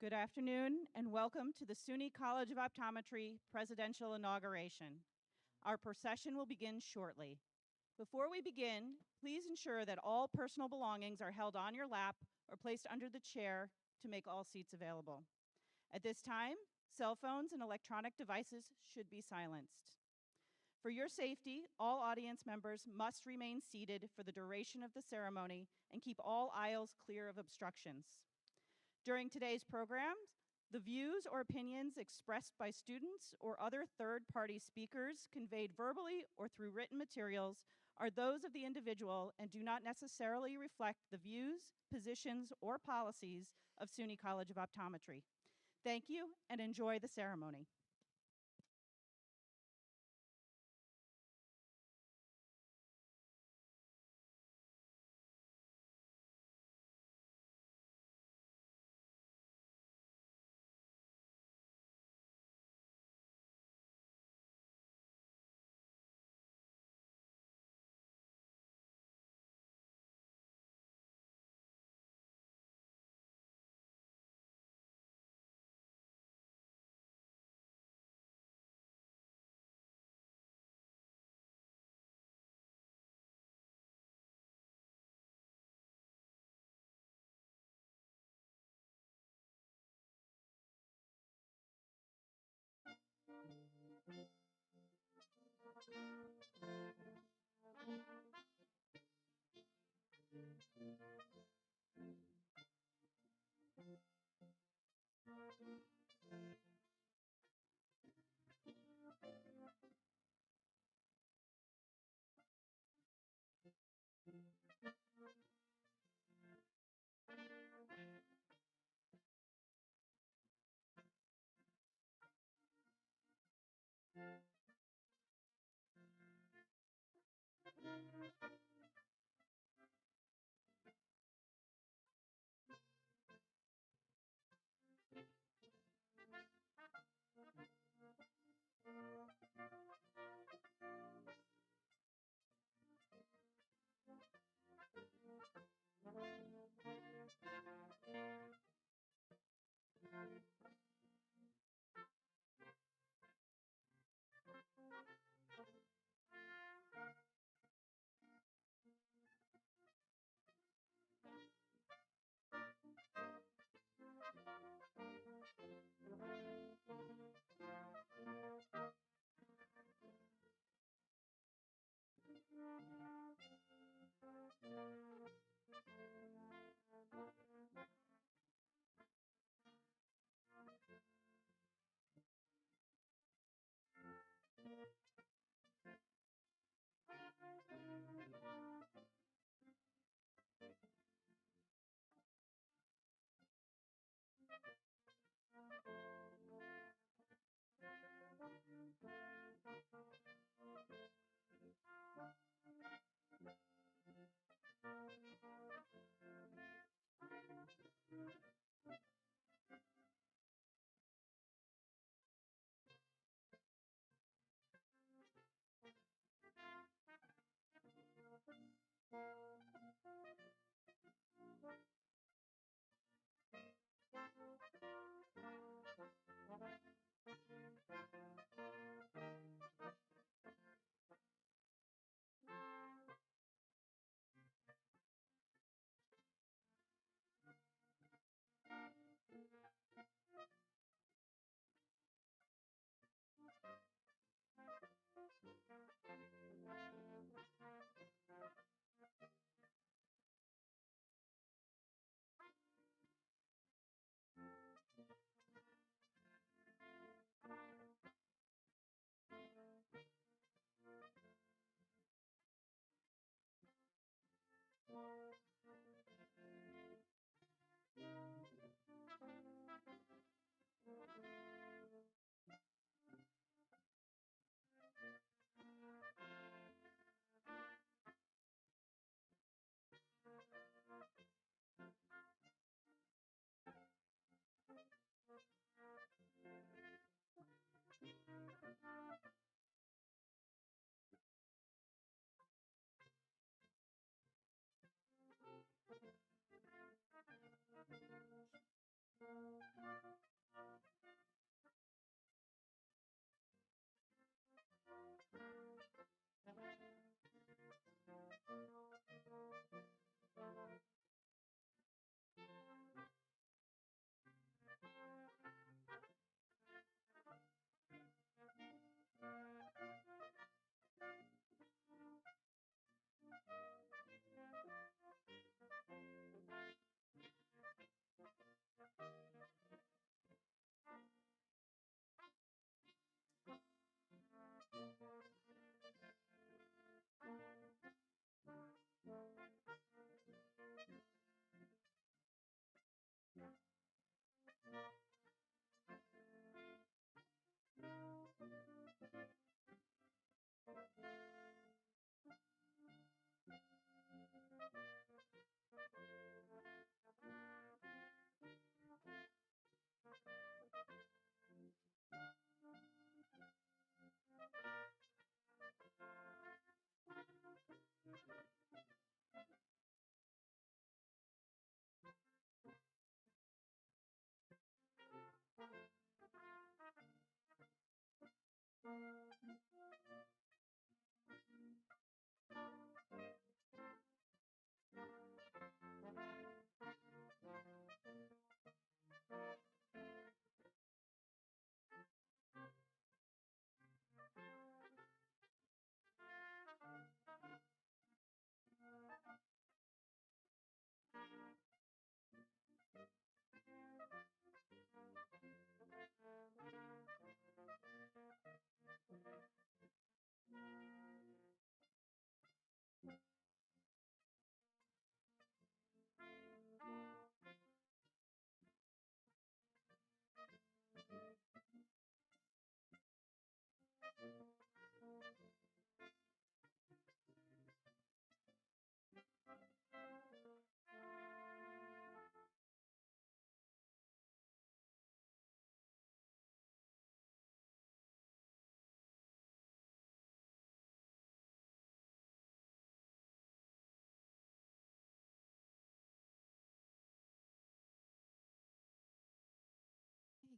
Good afternoon and welcome to the SUNY College of Optometry Presidential Inauguration. Our procession will begin shortly. Before we begin, please ensure that all personal belongings are held on your lap or placed under the chair to make all seats available. At this time, cell phones and electronic devices should be silenced. For your safety, all audience members must remain seated for the duration of the ceremony and keep all aisles clear of obstructions. During today's program, the views or opinions expressed by students or other third-party speakers conveyed verbally or through written materials are those of the individual and do not necessarily reflect the views, positions, or policies of SUNY College of Optometry. Thank you and enjoy the ceremony. Hey,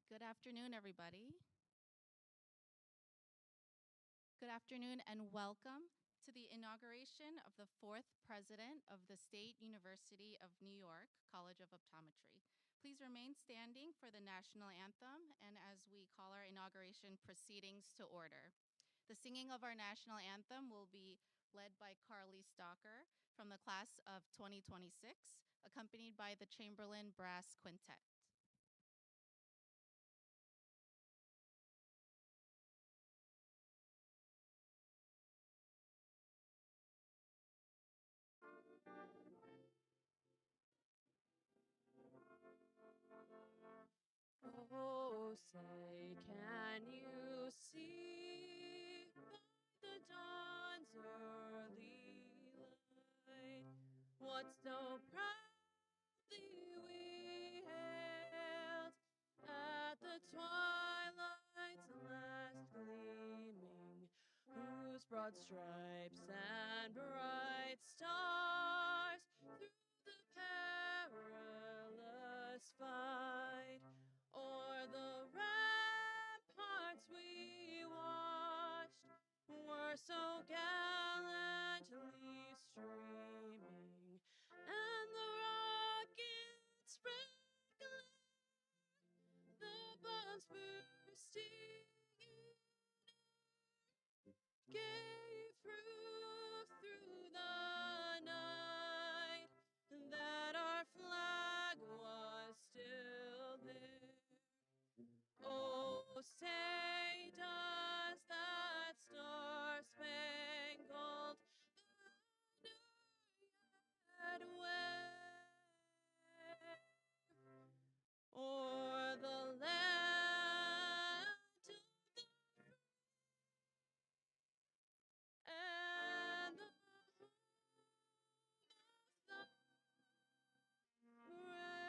good afternoon, everybody. Good afternoon and welcome to the inauguration of the fourth president of the State University of New York College of Optometry. Please remain standing for the national anthem and as we call our inauguration proceedings to order. The singing of our national anthem will be led by Carly Stalker from the class of 2026, accompanied by the Chamberlain Brass Quintet. Oh, say, can you see by the dawn's early light what so proudly we hailed at the twilight's last gleaming, whose broad stripes and bright stars through the perilous fight o'er the ramparts we watched were so gallantly streaming, and the rockets red glare, the bombs bursting gave proof through the night that our flag was still there. Oh, say does that star-spangled banner yet wave o'er the land of the free and the home of the brave?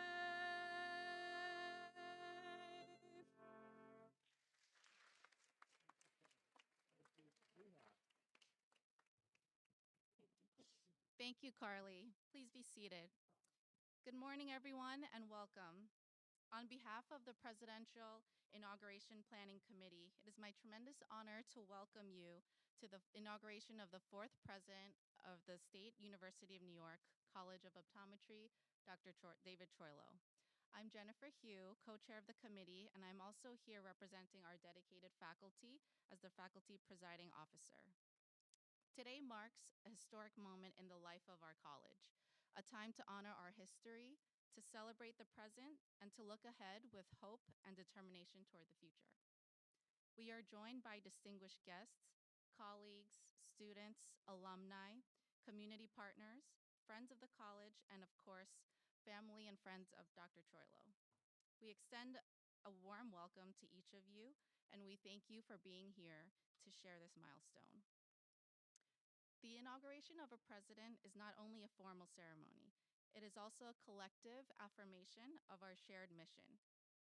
Thank you, Carly. Please be seated. Good morning, everyone, and welcome. On behalf of the Presidential Inauguration Planning Committee, it is my tremendous honor to welcome you to the inauguration of the fourth president of the State University of New York College of Optometry, Dr. David Troilo. I'm Jennifer Hugh, co-chair of the committee, and I'm also here representing our dedicated faculty as the faculty presiding officer. Today marks a historic moment in the life of our college, a time to honor our history, to celebrate the present, and to look ahead with hope and determination toward the future. We are joined by distinguished guests, colleagues, students, alumni, community partners, friends of the college, and of course, family and friends of Dr. Troilo. We extend a warm welcome to each of you, and we thank you for being here to share this milestone. The inauguration of a president is not only a formal ceremony, it is also a collective affirmation of our shared mission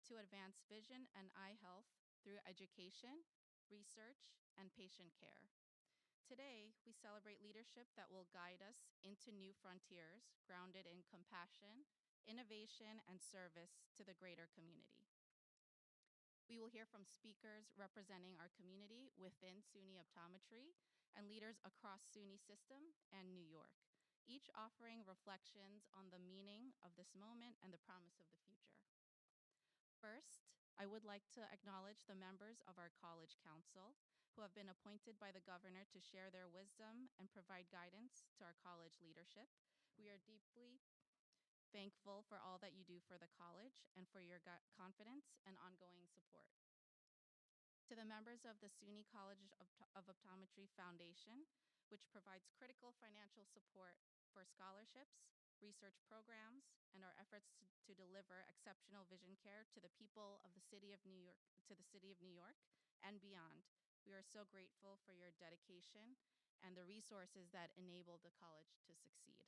to advance vision and eye health through education, research, and patient care. Today, we celebrate leadership that will guide us into new frontiers grounded in compassion, innovation, and service to the greater community. We will hear from speakers representing our community within SUNY Optometry and leaders across SUNY system and New York, each offering reflections on the meaning of this moment and the promise of the future. First, I would like to acknowledge the members of our College Council who have been appointed by the governor to share their wisdom and provide guidance to our college leadership. We are deeply thankful for all that you do for the college and for your confidence and ongoing support. To the members of the SUNY College of Optometry Foundation, which provides critical financial support for scholarships, research programs, and our efforts to deliver exceptional vision care to the people of the city of New York, and beyond. We are so grateful for your dedication and the resources that enable the college to succeed.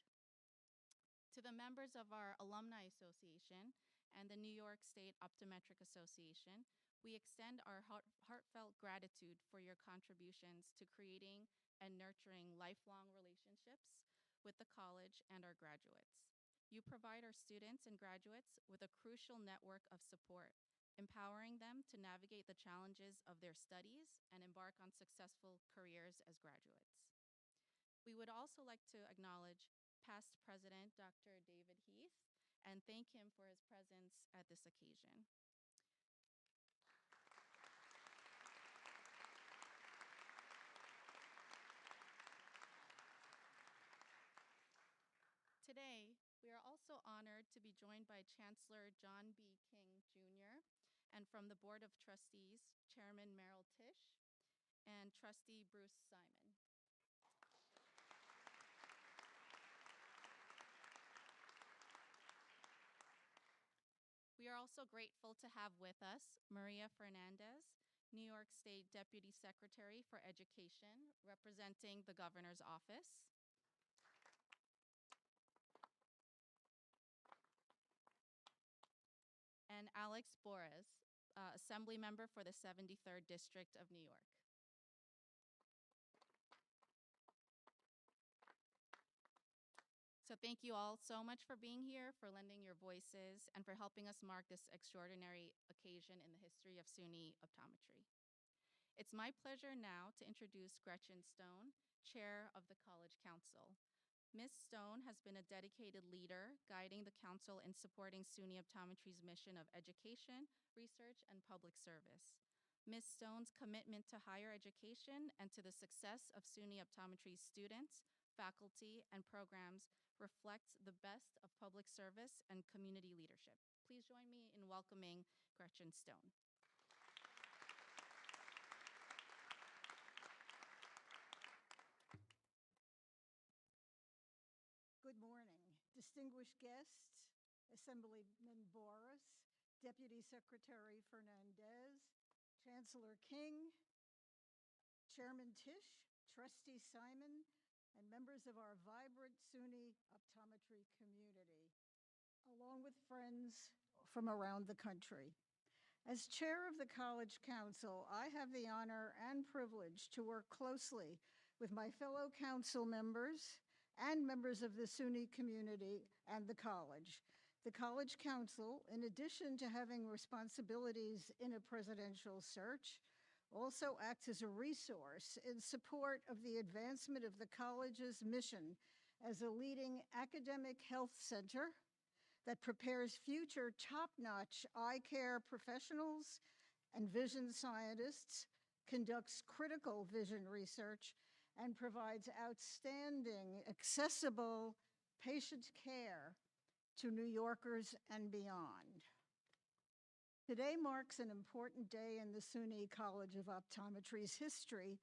To the members of our Alumni Association and the New York State Optometric Association, we extend our heartfelt gratitude for your contributions to creating and nurturing lifelong relationships with the college and our graduates. You provide our students and graduates with a crucial network of support, empowering them to navigate the challenges of their studies and embark on successful careers as graduates. We would also like to acknowledge past President Dr. David Heath and thank him for his presence at this occasion. Today, we are also honored to be joined by Chancellor John B. King, Jr., and from the Board of Trustees, Chairman Merrill Tisch, and Trustee Bruce Simon. We are also grateful to have with us Maria Fernandez, New York State Deputy Secretary for Education, representing the Governor's Office. And Alex Borres, Assembly Member for the 73rd District of New York. So thank you all so much for being here, for lending your voices, and for helping us mark this extraordinary occasion in the history of SUNY Optometry. It's my pleasure now to introduce Gretchen Stone, Chair of the College Council. Ms. Stone has been a dedicated leader, guiding the Council in supporting SUNY Optometry's mission of education, research, and public service. Ms. Stone's commitment to higher education and to the success of SUNY Optometry's students, faculty, and programs reflects the best of public service and community leadership. Please join me in welcoming Gretchen Stone. Good morning, distinguished guests, Assemblyman Boris, Deputy Secretary Fernandez, Chancellor King, Chairman Tisch, Trustee Simon, and members of our vibrant SUNY Optometry community, along with friends from around the country. As chair of the College Council, I have the honor and privilege to work closely with my fellow council members and members of the SUNY community and the college. The College Council, in addition to having responsibilities in a presidential search, also acts as a resource in support of the advancement of the college's mission as a leading academic health center that prepares future top-notch eye care professionals and vision scientists, conducts critical vision research, and provides outstanding, accessible patient care to New Yorkers and beyond. Today marks an important day in the SUNY College of Optometry's history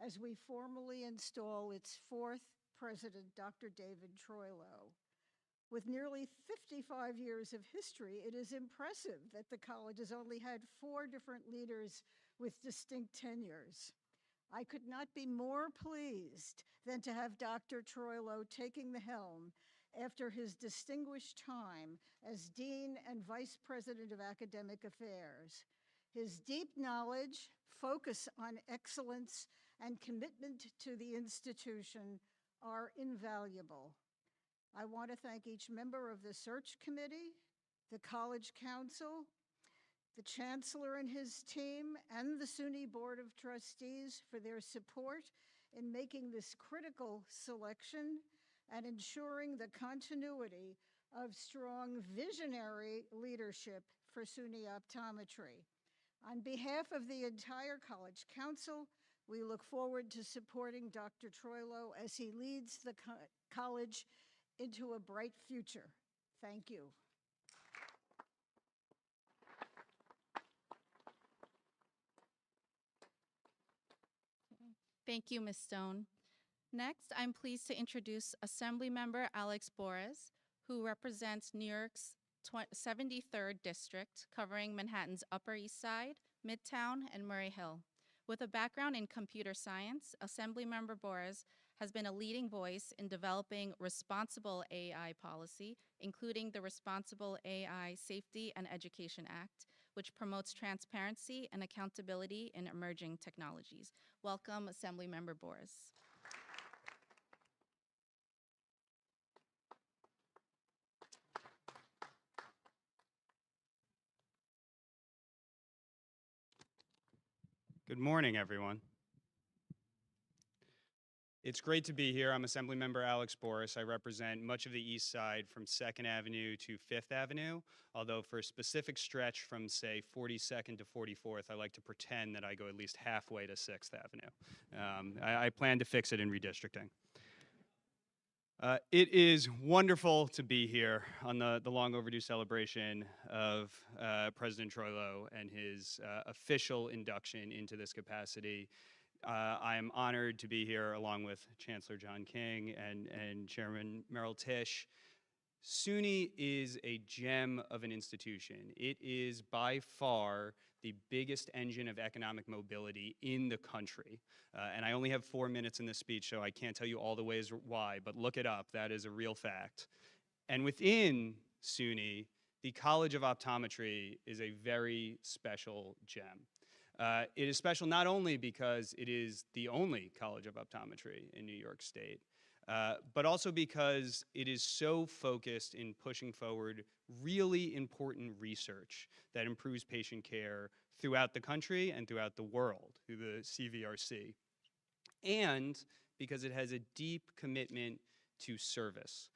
as we formally install its fourth president, Dr. David Troilo. With nearly 55 years of history, it is impressive that the college has only had 4 different leaders with distinct tenures. I could not be more pleased than to have Dr. Troilo taking the helm after his distinguished time as Dean and Vice President of Academic Affairs. His deep knowledge, focus on excellence, and commitment to the institution are invaluable. I want to thank each member of the search committee, the College Council, the Chancellor and his team, and the SUNY Board of Trustees for their support in making this critical selection and ensuring the continuity of strong visionary leadership for SUNY Optometry. On behalf of the entire College Council, we look forward to supporting Dr. Troilo as he leads the college into a bright future. Thank you. Thank you, Ms. Stone. Next, I'm pleased to introduce Assemblymember Alex Borres, who represents New York's 73rd District, covering Manhattan's Upper East Side, Midtown, and Murray Hill. With a background in computer science, Assemblymember Borres has been a leading voice in developing responsible AI policy, including the Responsible AI Safety and Education Act, which promotes transparency and accountability in emerging technologies. Welcome, Assemblymember Borres. Good morning, everyone. It's great to be here. I'm Assemblymember Alex Borres. I represent much of the East Side from 2nd Avenue to 5th Avenue, although for a specific stretch from, say, 42nd to 44th, I like to pretend that I go at least halfway to 6th Avenue. I plan to fix it in redistricting. It is wonderful to be here on the long overdue celebration of President Troilo and his official induction into this capacity. I am honored to be here along with Chancellor John King and Chairman Merrill Tisch. SUNY is a gem of an institution. It is by far the biggest engine of economic mobility in the country. And I only have 4 minutes in this speech, so I can't tell you all the ways why, but look it up. That is a real fact. And within SUNY, the College of Optometry is a very special gem. It is special not only because it is the only College of Optometry in New York State, but also because it is so focused in pushing forward really important research that improves patient care throughout the country and throughout the world through the CVRC. And because it has a deep commitment to service,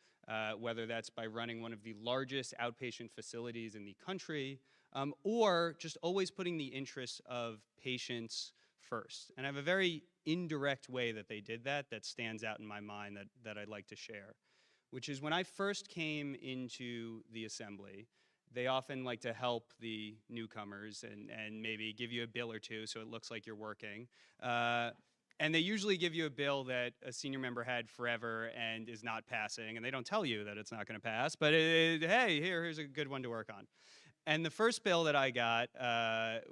whether that's by running one of the largest outpatient facilities in the country, or just always putting the interests of patients first. And I have a very indirect way that they did that stands out in my mind that I'd like to share, which is when I first came into the assembly, they often like to help the newcomers and maybe give you a bill or two so it looks like you're working. And they usually give you a bill that a senior member had forever and is not passing, and they don't tell you that it's not going to pass, but hey, here's a good one to work on. And the first bill that I got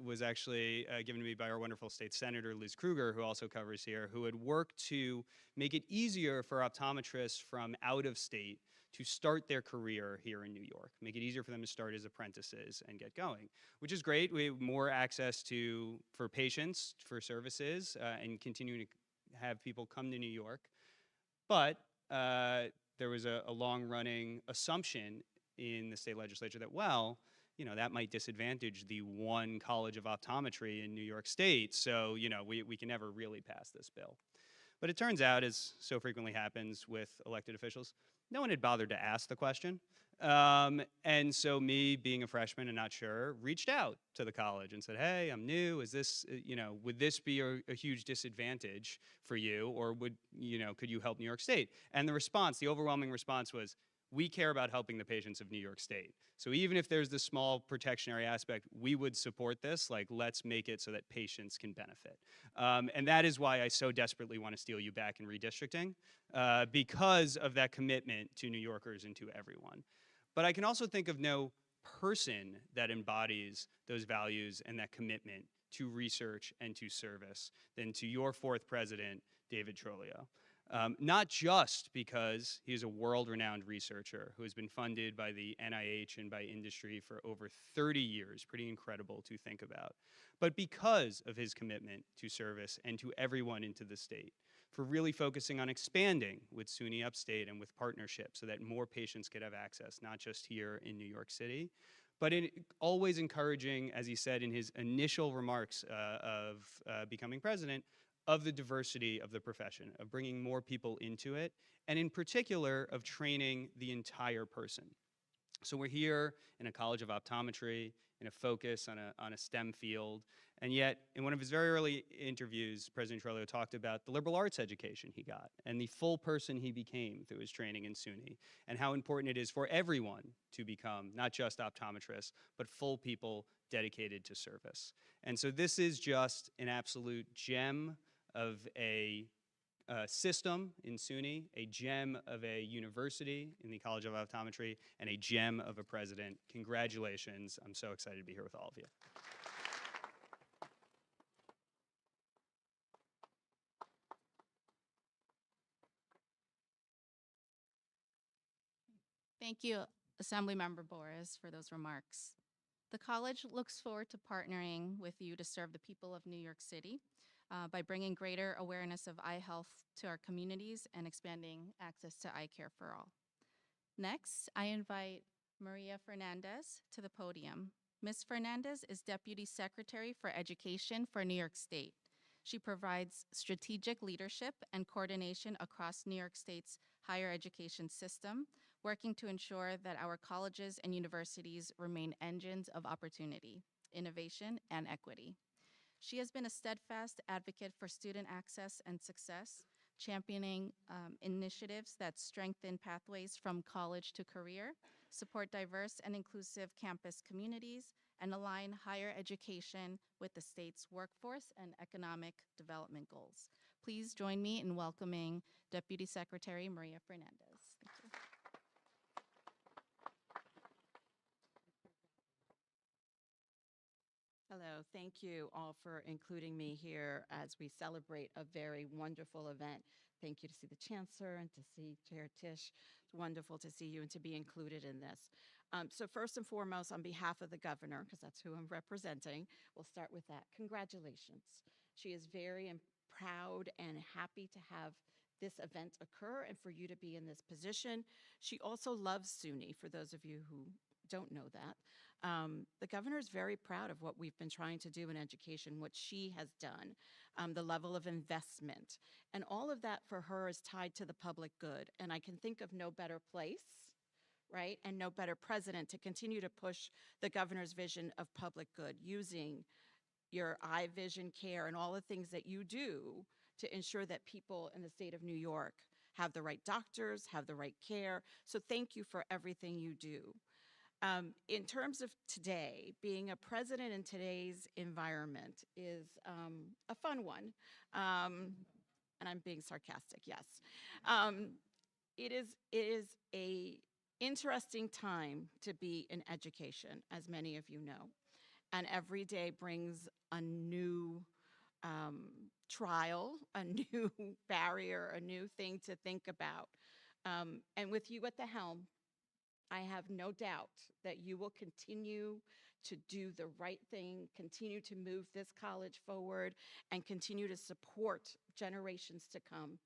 was actually given to me by our wonderful state senator, Liz Kruger, who also covers here, who had worked to make it easier for optometrists from out of state to start their career here in New York, make it easier for them to start as apprentices and get going, which is great. We have more access for patients, for services, and continuing to have people come to New York. But there was a long-running assumption in the state legislature that, well, you know, that might disadvantage the one college of optometry in New York State, so, you know, we can never really pass this bill. But it turns out, as so frequently happens with elected officials, no one had bothered to ask the question. And so me, being a freshman and not sure, reached out to the college and said, hey, I'm new. Is this, you know, would this be a huge disadvantage for you? Or would, you know, could you help New York State? And the response, the overwhelming response was, we care about helping the patients of New York State. So even if there's this small protectionary aspect, we would support this. Like, let's make it so that patients can benefit. And that is why I so desperately want to steal you back in redistricting, because of that commitment to New Yorkers and to everyone. But I can also think of no person that embodies those values and that commitment to research and to service than to your fourth president, David Troilo. Not just because he's a world-renowned researcher who has been funded by the NIH and by industry for over 30 years, pretty incredible to think about, but because of his commitment to service and to everyone into the state, for really focusing on expanding with SUNY Upstate and with partnerships so that more patients could have access, not just here in New York City, but in always encouraging, as he said in his initial remarks of becoming president, of the diversity of the profession, of bringing more people into it, and in particular of training the entire person. So we're here in a college of optometry, in a focus on a STEM field, and yet in one of his very early interviews, President Troilo talked about the liberal arts education he got and the full person he became through his training in SUNY, and how important it is for everyone to become not just optometrists, but full people dedicated to service. And so this is just an absolute gem of a system in SUNY, a gem of a university in the College of Optometry, and a gem of a president. Congratulations. I'm so excited to be here with all of you. Thank you, Assemblymember Boris, for those remarks. The college looks forward to partnering with you to serve the people of New York City by bringing greater awareness of eye health to our communities and expanding access to eye care for all. Next, I invite Maria Fernandez to the podium. Ms. Fernandez is Deputy Secretary for Education for New York State. She provides strategic leadership and coordination across New York State's higher education system, working to ensure that our colleges and universities remain engines of opportunity, innovation, and equity. She has been a steadfast advocate for student access and success, championing initiatives that strengthen pathways from college to career, support diverse and inclusive campus communities, and align higher education with the state's workforce and economic development goals. Please join me in welcoming Deputy Secretary Maria Fernandez. Thank you. Hello, thank you all for including me here as we celebrate a very wonderful event. Thank you to see the Chancellor and to see Chair Tisch. It's wonderful to see you and to be included in this. So first and foremost, on behalf of the governor, because that's who I'm representing, we'll start with that. Congratulations. She is very proud and happy to have this event occur and for you to be in this position. She also loves SUNY, for those of you who don't know that. The governor is very proud of what we've been trying to do in education, what she has done, the level of investment. And all of that for her is tied to the public good. And I can think of no better place, right, and no better president to continue to push the governor's vision of public good, using your eye vision care and all the things that you do to ensure that people in the state of New York have the right doctors, have the right care. So thank you for everything you do. In terms of today, being a president in today's environment is a fun one. And I'm being sarcastic, yes. It is a interesting time to be in education, as many of you know. And every day brings a new trial, a new barrier, a new thing to think about. And with you at the helm, I have no doubt that you will continue to do the right thing, continue to move this college forward, and continue to support generations to come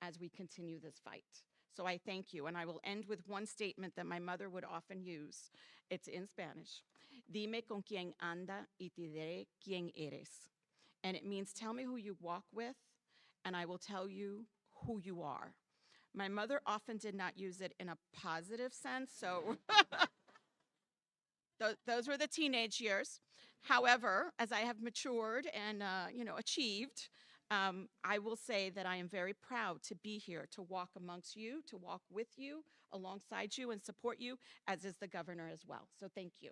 as we continue this fight. So I thank you, and I will end with one statement that my mother would often use. It's in Spanish. Dime con quién anda y te diré quién eres. And it means tell me who you walk with, and I will tell you who you are. My mother often did not use it in a positive sense, so those were the teenage years. However, as I have matured and achieved, I will say that I am very proud to be here to walk amongst you, to walk with you, alongside you, and support you, as is the governor as well. So thank you.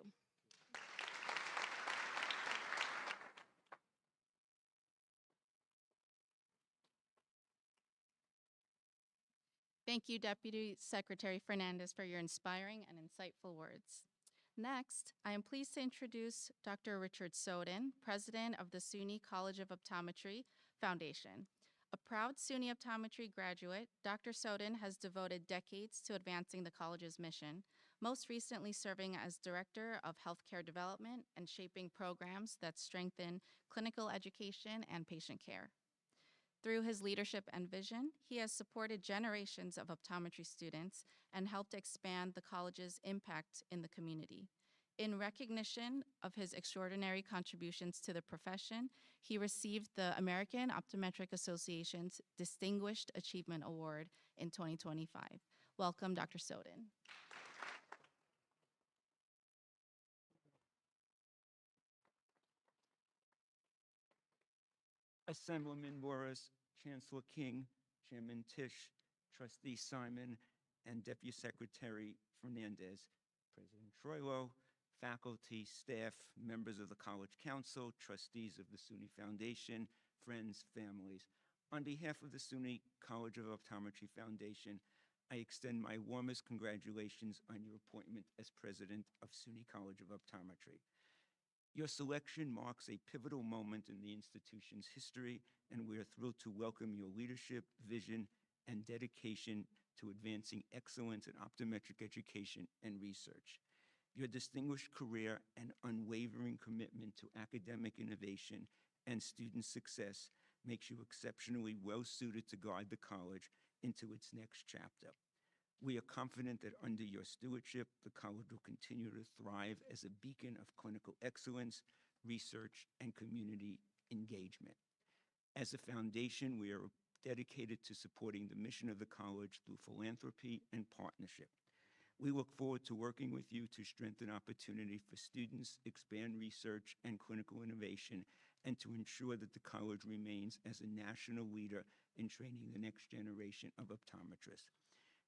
Thank you, Deputy Secretary Fernandez, for your inspiring and insightful words. Next, I am pleased to introduce Dr. Richard Soden, President of the SUNY College of Optometry Foundation. A proud SUNY Optometry graduate, Dr. Soden has devoted decades to advancing the college's mission, most recently serving as Director of Healthcare Development and shaping programs that strengthen clinical education and patient care. Through his leadership and vision, he has supported generations of optometry students and helped expand the college's impact in the community. In recognition of his extraordinary contributions to the profession, he received the American Optometric Association's Distinguished Achievement Award in 2025. Welcome, Dr. Soden. Assemblyman Morris, Chancellor King, Chairman Tisch, Trustee Simon, and Deputy Secretary Fernandez, President Troilo, faculty, staff, members of the College Council, trustees of the SUNY Foundation, friends, families. On behalf of the SUNY College of Optometry Foundation, I extend my warmest congratulations on your appointment as President of SUNY College of Optometry. Your selection marks a pivotal moment in the institution's history, and we are thrilled to welcome your leadership, vision, and dedication to advancing excellence in optometric education and research. Your distinguished career and unwavering commitment to academic innovation and student success makes you exceptionally well-suited to guide the college into its next chapter. We are confident that under your stewardship, the college will continue to thrive as a beacon of clinical excellence, research, and community engagement. As a foundation, we are dedicated to supporting the mission of the college through philanthropy and partnership. We look forward to working with you to strengthen opportunity for students, expand research and clinical innovation, and to ensure that the college remains as a national leader in training the next generation of optometrists.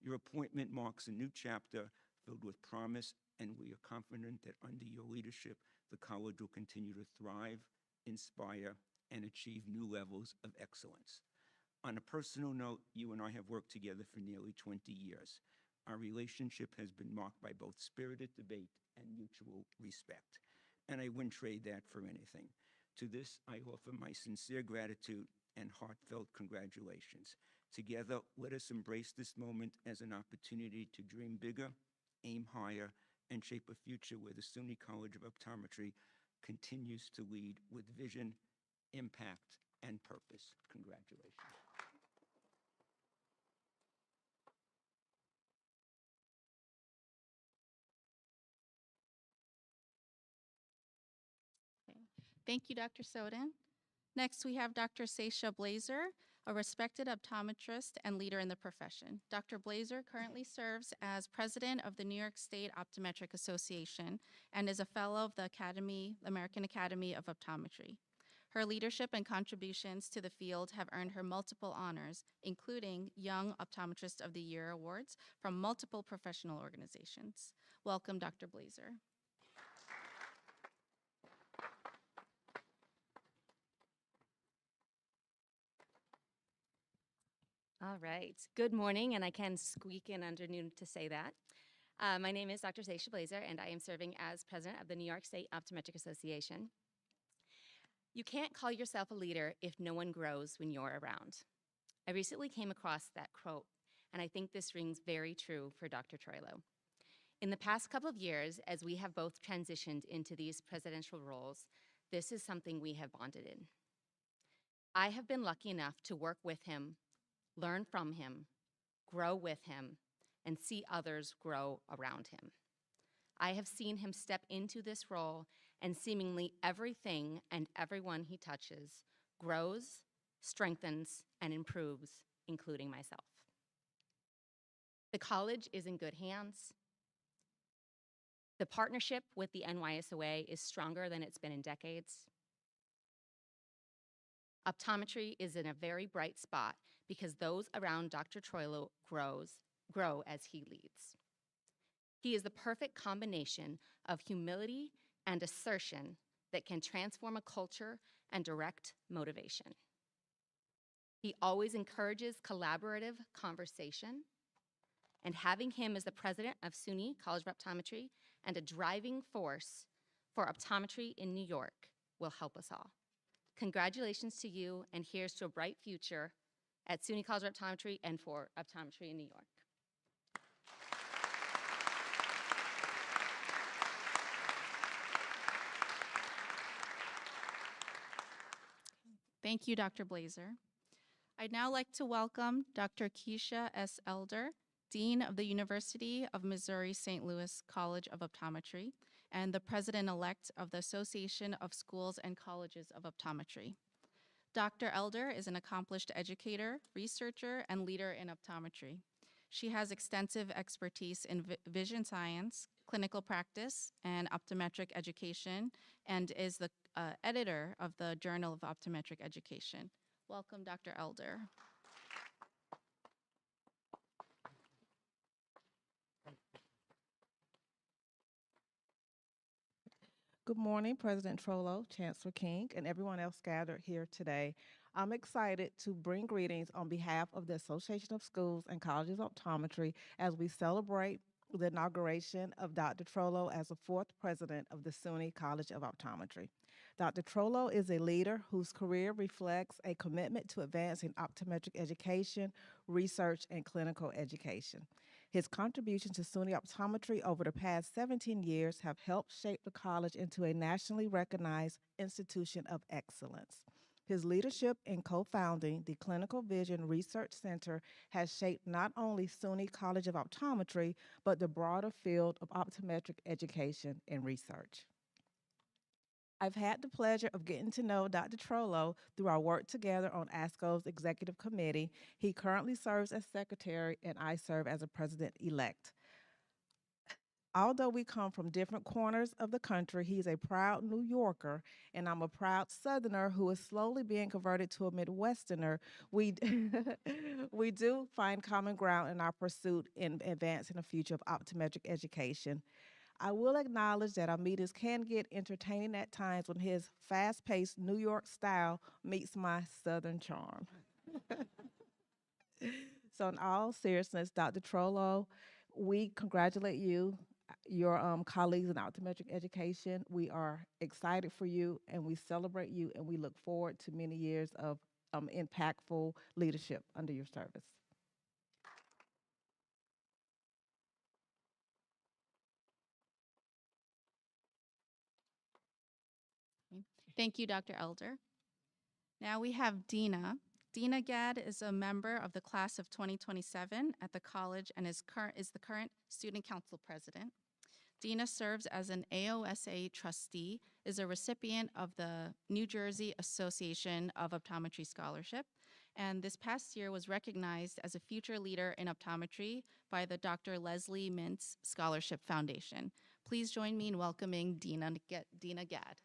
Your appointment marks a new chapter filled with promise, and we are confident that under your leadership, the college will continue to thrive, inspire, and achieve new levels of excellence. On a personal note, you and I have worked together for nearly 20 years. Our relationship has been marked by both spirited debate and mutual respect, and I wouldn't trade that for anything. To this, I offer my sincere gratitude and heartfelt congratulations. Together, let us embrace this moment as an opportunity to dream bigger, aim higher, and shape a future where the SUNY College of Optometry continues to lead with vision, impact, and purpose. Congratulations. Thank you, Dr. Soden. Next, we have Dr. Seisha Blazer, a respected optometrist and leader in the profession. Dr. Blazer currently serves as president of the New York State Optometric Association and is a fellow of the American Academy of Optometry. Her leadership and contributions to the field have earned her multiple honors, including Young Optometrist of the Year awards from multiple professional organizations. Welcome, Dr. Blazer. All right. Good morning, and I can squeak in under noon to say that. My name is Dr. Seisha Blazer, and I am serving as president of the New York State Optometric Association. You can't call yourself a leader if no one grows when you're around. I recently came across that quote, and I think this rings very true for Dr. Troilo. In the past couple of years, as we have both transitioned into these presidential roles, this is something we have bonded in. I have been lucky enough to work with him, learn from him, grow with him, and see others grow around him. I have seen him step into this role, and seemingly everything and everyone he touches grows, strengthens, and improves, including myself. The college is in good hands. The partnership with the NYSOA is stronger than it's been in decades. Optometry is in a very bright spot because those around Dr. Troilo grow as he leads. He is the perfect combination of humility and assertion that can transform a culture and direct motivation. He always encourages collaborative conversation, and having him as the president of SUNY College of Optometry and a driving force for optometry in New York will help us all. Congratulations to you, and here's to a bright future at SUNY College of Optometry and for optometry in New York. Thank you, Dr. Blazer. I'd now like to welcome Dr. Keisha S. Elder, Dean of the University of Missouri St. Louis College of Optometry and the President-elect of the Association of Schools and Colleges of Optometry. Dr. Elder is an accomplished educator, researcher, and leader in optometry. She has extensive expertise in vision science, clinical practice, and optometric education, and is the editor of the Journal of Optometric Education. Welcome, Dr. Elder. Good morning, President Troilo, Chancellor King, and everyone else gathered here today. I'm excited to bring greetings on behalf of the Association of Schools and Colleges of Optometry as we celebrate the inauguration of Dr. Troilo as the fourth president of the SUNY College of Optometry. Dr. Troilo is a leader whose career reflects a commitment to advancing optometric education, research, and clinical education. His contributions to SUNY Optometry over the past 17 years have helped shape the college into a nationally recognized institution of excellence. His leadership in co-founding the Clinical Vision Research Center has shaped not only SUNY College of Optometry, but the broader field of optometric education and research. I've had the pleasure of getting to know Dr. Troilo through our work together on ASCO's executive committee. He currently serves as secretary, and I serve as a president-elect. Although we come from different corners of the country, he's a proud New Yorker, and I'm a proud Southerner who is slowly being converted to a Midwesterner. We do find common ground in our pursuit in advancing the future of optometric education. I will acknowledge that our meetings can get entertaining at times when his fast-paced New York style meets my Southern charm. So in all seriousness, Dr. Troilo, we congratulate you, your colleagues in optometric education. We are excited for you, and we celebrate you, and we look forward to many years of impactful leadership under your service. Thank you, Dr. Elder. Now we have Dina. Dina Gad is a member of the class of 2027 at the college and is the current student council president. Dina serves as an AOSA trustee, is a recipient of the New Jersey Association of Optometry Scholarship, and this past year was recognized as a future leader in optometry by the Dr. Leslie Mintz Scholarship Foundation. Please join me in welcoming Dina Gad.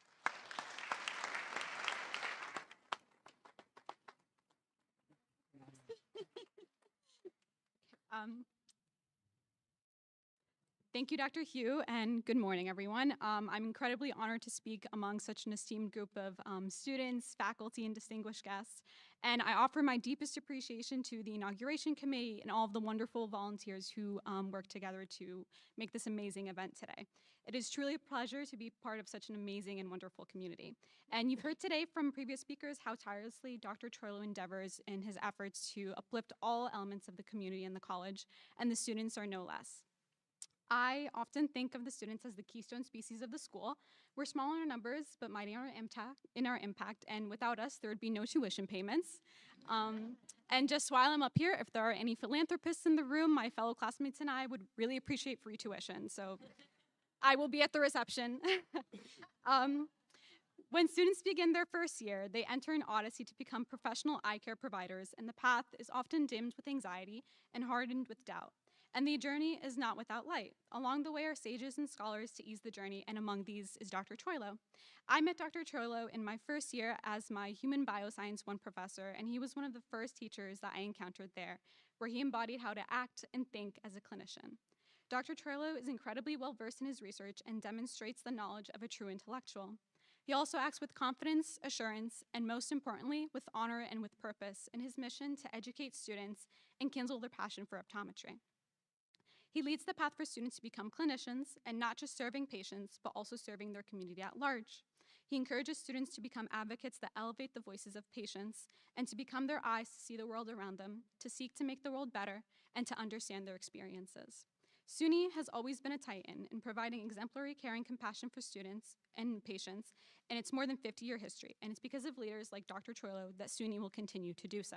Thank you, Dr. Hugh, and good morning, everyone. I'm incredibly honored to speak among such an esteemed group of students, faculty, and distinguished guests. And I offer my deepest appreciation to the Inauguration Committee and all of the wonderful volunteers who worked together to make this amazing event today. It is truly a pleasure to be part of such an amazing and wonderful community. And you've heard today from previous speakers how tirelessly Dr. Troilo endeavors in his efforts to uplift all elements of the community and the college, and the students are no less. I often think of the students as the keystone species of the school, We're small in our numbers, but mighty in our impact, and without us, there would be no tuition payments. And just while I'm up here, if there are any philanthropists in the room, my fellow classmates and I would really appreciate free tuition. So I will be at the reception. When students begin their first year, they enter an odyssey to become professional eye care providers, and the path is often dimmed with anxiety and hardened with doubt. And the journey is not without light. Along the way are sages and scholars to ease the journey, and among these is Dr. Troilo. I met Dr. Troilo in my first year as my Human Bioscience 1 professor, and he was one of the first teachers that I encountered there, where he embodied how to act and think as a clinician. Dr. Troilo is incredibly well-versed in his research and demonstrates the knowledge of a true intellectual. He also acts with confidence, assurance, and most importantly, with honor and with purpose in his mission to educate students and kindle their passion for optometry. He leads the path for students to become clinicians and not just serving patients, but also serving their community at large. He encourages students to become advocates that elevate the voices of patients and to become their eyes to see the world around them, to seek to make the world better, and to understand their experiences. SUNY has always been a titan in providing exemplary care and compassion for students and patients in its more than 50-year history, and it's because of leaders like Dr. Troilo that SUNY will continue to do so.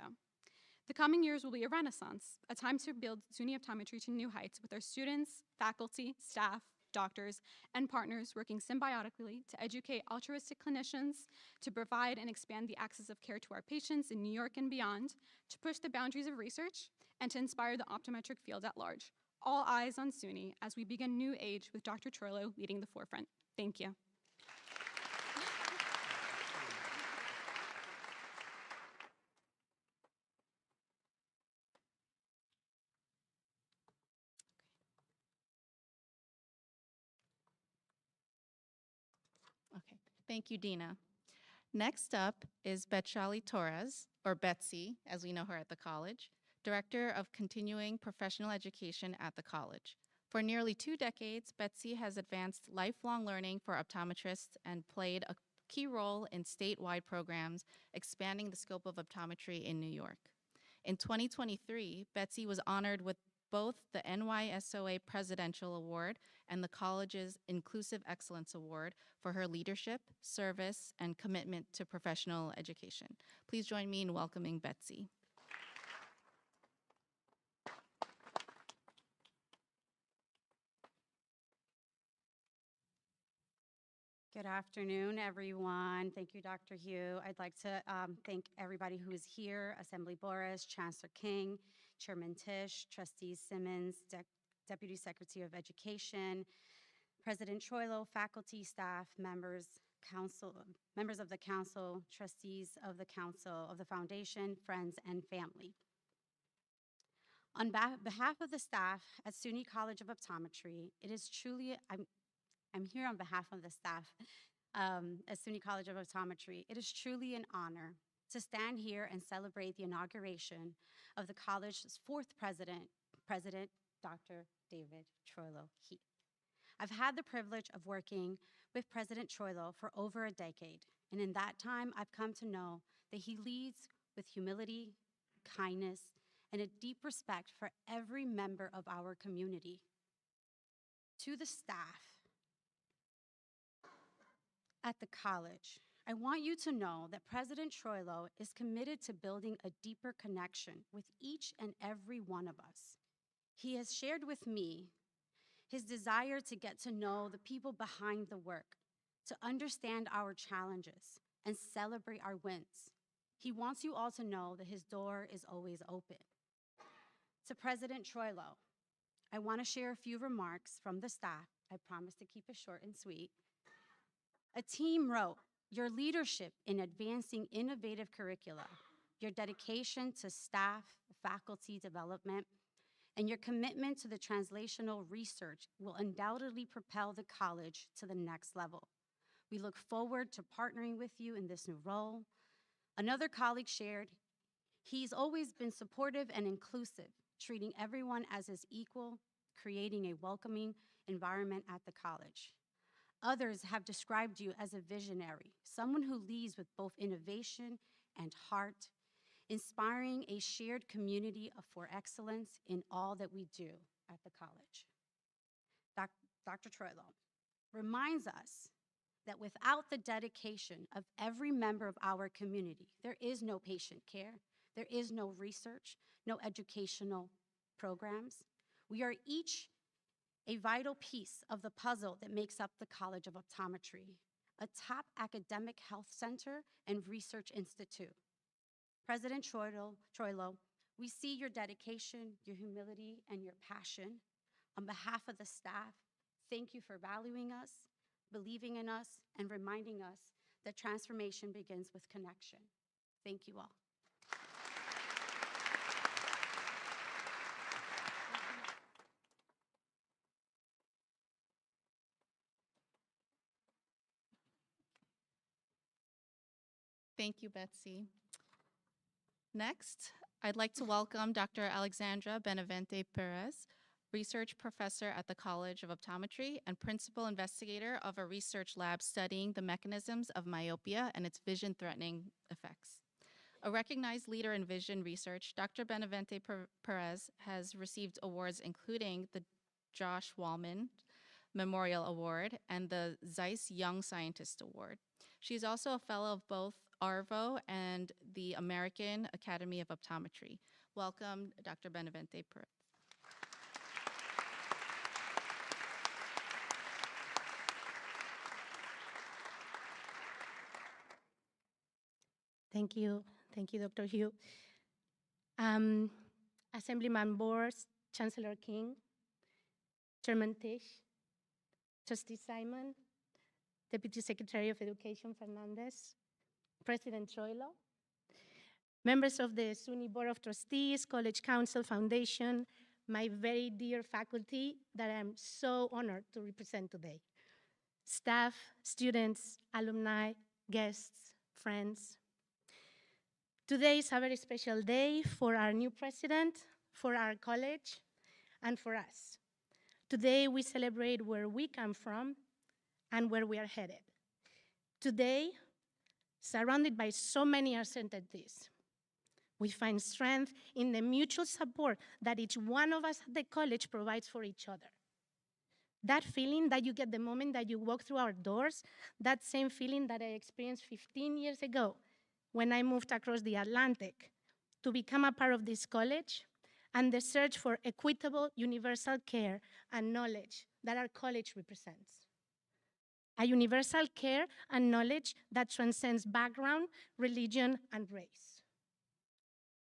The coming years will be a renaissance, a time to build SUNY Optometry to new heights with our students, faculty, staff, doctors, and partners working symbiotically to educate altruistic clinicians, to provide and expand the access of care to our patients in New York and beyond, to push the boundaries of research, and to inspire the optometric field at large. All eyes on SUNY as we begin new age with Dr. Troilo leading the forefront. Thank you. Okay, thank you, Dina. Next up is Betshali Torres, or Betsy, as we know her at the college, Director of Continuing Professional Education at the college. For nearly 2 decades, Betsy has advanced lifelong learning for optometrists and played a key role in statewide programs expanding the scope of optometry in New York. In 2023, Betsy was honored with both the NYSOA Presidential Award and the college's Inclusive Excellence Award for her leadership, service, and commitment to professional education. Please join me in welcoming Betsy. Good afternoon, everyone. Thank you, Dr. Hugh. I'd like to thank everybody who is here, Assembly Boris, Chancellor King, Chairman Tisch, Trustees Simmons, Deputy Secretary of Education, President Troilo, faculty, staff, members of the council, trustees of the council, of the foundation, friends, and family. On behalf of the staff at SUNY College of Optometry, it is truly, I'm here on behalf of the staff at SUNY College of Optometry. It is truly an honor to stand here and celebrate the inauguration of the college's 4th president, Dr. David Troilo Heath. I've had the privilege of working with President Troilo for over a decade, and in that time, I've come to know that he leads with humility, kindness, and a deep respect for every member of our community. To the staff at the college, I want you to know that President Troilo is committed to building a deeper connection with each and every one of us. He has shared with me his desire to get to know the people behind the work, to understand our challenges, and celebrate our wins. He wants you all to know that his door is always open. To President Troilo, I want to share a few remarks from the staff. I promise to keep it short and sweet. A team wrote, "Your leadership in advancing innovative curricula, your dedication to staff, faculty development, and your commitment to the translational research will undoubtedly propel the college to the next level. We look forward to partnering with you in this new role." Another colleague shared, "He's always been supportive and inclusive, treating everyone as his equal, creating a welcoming environment at the college." Others have described you as a visionary, someone who leads with both innovation and heart, inspiring a shared community for excellence in all that we do at the college. Dr. Troilo reminds us that without the dedication of every member of our community, there is no patient care, there is no research, no educational programs. We are each a vital piece of the puzzle that makes up the College of Optometry, a top academic health center and research institute. President Troilo, we see your dedication, your humility, and your passion. On behalf of the staff, thank you for valuing us, believing in us, and reminding us that transformation begins with connection. Thank you all. Thank you, Betsy. Next, I'd like to welcome Dr. Alexandra Benavente Perez, Research Professor at the College of Optometry and Principal Investigator of a research lab studying the mechanisms of myopia and its vision-threatening effects. A recognized leader in vision research, Dr. Benavente Perez has received awards including the Josh Wallman Memorial Award and the Zeiss Young Scientist Award. She is also a fellow of both ARVO and the American Academy of Optometry. Welcome, Dr. Benavente Perez. Thank you, Dr. Hugh. Assemblyman Boers, Chancellor King, Chairman Tisch, Trustee Simon, Deputy Secretary of Education Fernandez, President Troilo, members of the SUNY Board of Trustees, College Council Foundation, my very dear faculty that I'm so honored to represent today, staff, students, alumni, guests, friends. Today is a very special day for our new president, for our college, and for us. Today we celebrate where we come from and where we are headed. Today, surrounded by so many uncertainties, we find strength in the mutual support that each one of us at the college provides for each other. That feeling that you get the moment that you walk through our doors, that same feeling that I experienced 15 years ago when I moved across the Atlantic to become a part of this college and the search for equitable, universal care and knowledge that our college represents. A universal care and knowledge that transcends background, religion, and race.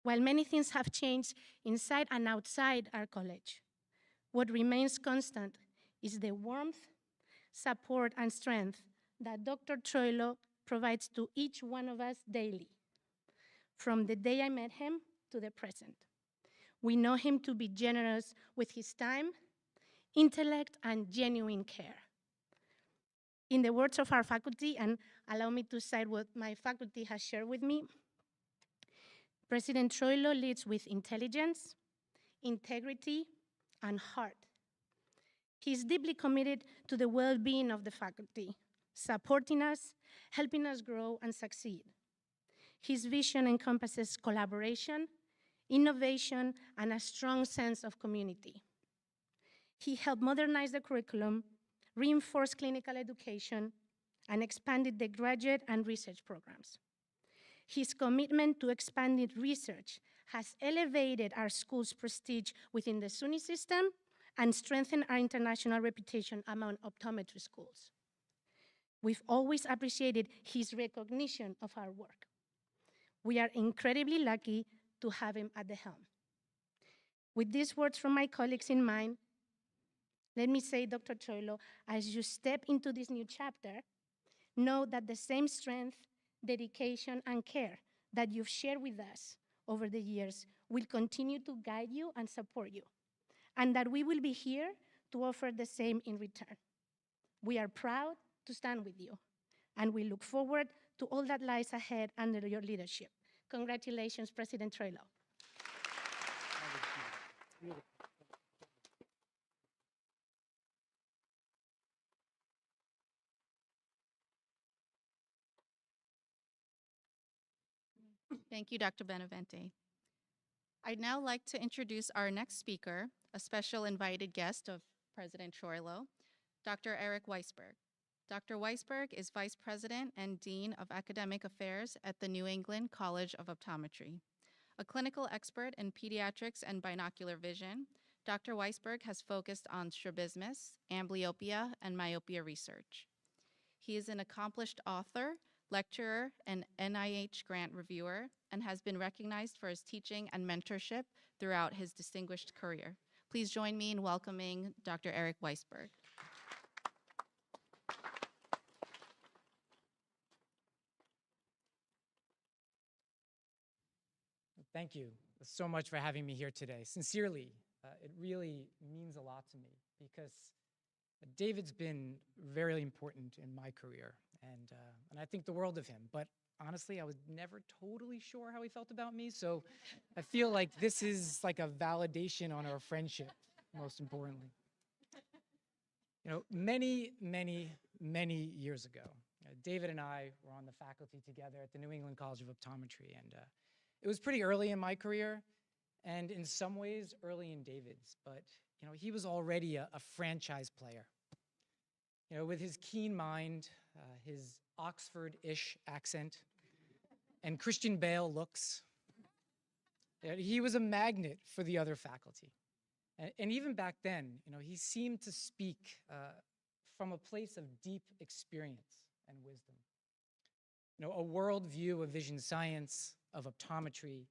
While many things have changed inside and outside our college, what remains constant is the warmth, support, and strength that Dr. Troilo provides to each one of us daily. From the day I met him to the present, we know him to be generous with his time, intellect, and genuine care. In the words of our faculty, and allow me to cite what my faculty has shared with me, President Troilo leads with intelligence, integrity, and heart. He is deeply committed to the well-being of the faculty, supporting us, helping us grow and succeed. His vision encompasses collaboration, innovation, and a strong sense of community. He helped modernize the curriculum, reinforce clinical education, and expanded the graduate and research programs. His commitment to expanded research has elevated our school's prestige within the SUNY system and strengthened our international reputation among optometry schools. We've always appreciated his recognition of our work. We are incredibly lucky to have him at the helm. With these words from my colleagues in mind, let me say, Dr. Troilo, as you step into this new chapter, know that the same strength, dedication, and care that you've shared with us over the years will continue to guide you and support you, and that we will be here to offer the same in return. We are proud to stand with you, and we look forward to all that lies ahead under your leadership. Congratulations, President Troilo. Thank you, Dr. Benavente. I'd now like to introduce our next speaker, a special invited guest of President Troilo, Dr. Eric Weisberg. Dr. Weisberg is Vice President and Dean of Academic Affairs at the New England College of Optometry. A clinical expert in pediatrics and binocular vision, Dr. Weisberg has focused on strabismus, amblyopia, and myopia research. He is an accomplished author, lecturer, and NIH grant reviewer, and has been recognized for his teaching and mentorship throughout his distinguished career. Please join me in welcoming Dr. Eric Weisberg. Thank you so much for having me here today. Sincerely, it really means a lot to me because David's been very important in my career, and I think the world of him. But honestly, I was never totally sure how he felt about me, so I feel like this is like a validation on our friendship, most importantly. You know, many years ago, David and I were on the faculty together at the New England College of Optometry, and it was pretty early in my career, and in some ways early in David's, but you know, he was already a franchise player. You know, with his keen mind, his Oxford-ish accent, and Christian Bale looks, he was a magnet for the other faculty. And even back then, you know, he seemed to speak from a place of deep experience and wisdom. You know, a worldview of vision science, of optometry,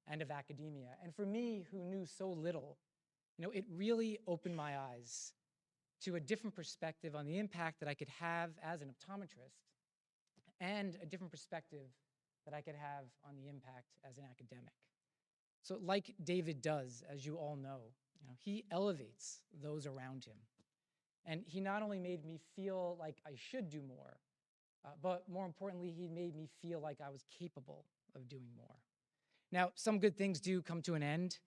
and of academia. And for me, who knew so little, you know, it really opened my eyes to a different perspective on the impact that I could have as an optometrist and a different perspective that I could have on the impact as an academic. So like David does, as you all know, he elevates those around him. And he not only made me feel like I should do more, but more importantly, he made me feel like I was capable of doing more. Now, some good things do come to an end,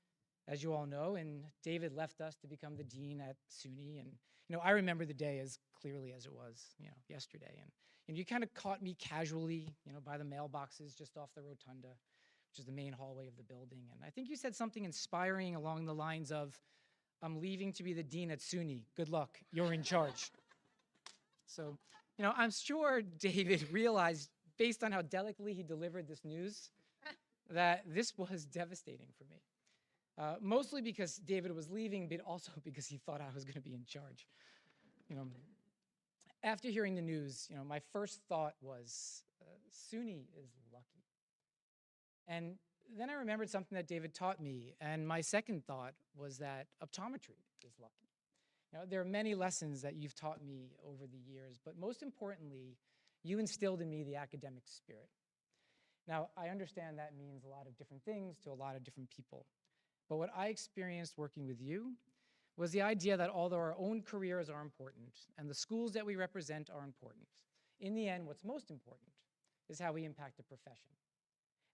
as you all know, and David left us to become the dean at SUNY. And you know, I remember the day as clearly as it was, you know, yesterday. And you kind of caught me casually, you know, by the mailboxes just off the rotunda, which is the main hallway of the building. And I think you said something inspiring along the lines of, "I'm leaving to be the dean at SUNY. Good luck, you're in charge." So, you know, I'm sure David realized, based on how delicately he delivered this news, that this was devastating for me. Mostly because David was leaving, but also because he thought I was going to be in charge. You know, after hearing the news, you know, my first thought was, SUNY is lucky. And then I remembered something that David taught me, and my second thought was that optometry is lucky. You know, there are many lessons that you've taught me over the years, but most importantly, you instilled in me the academic spirit. Now, I understand that means a lot of different things to a lot of different people, but what I experienced working with you was the idea that although our own careers are important and the schools that we represent are important, in the end, what's most important is how we impact the profession.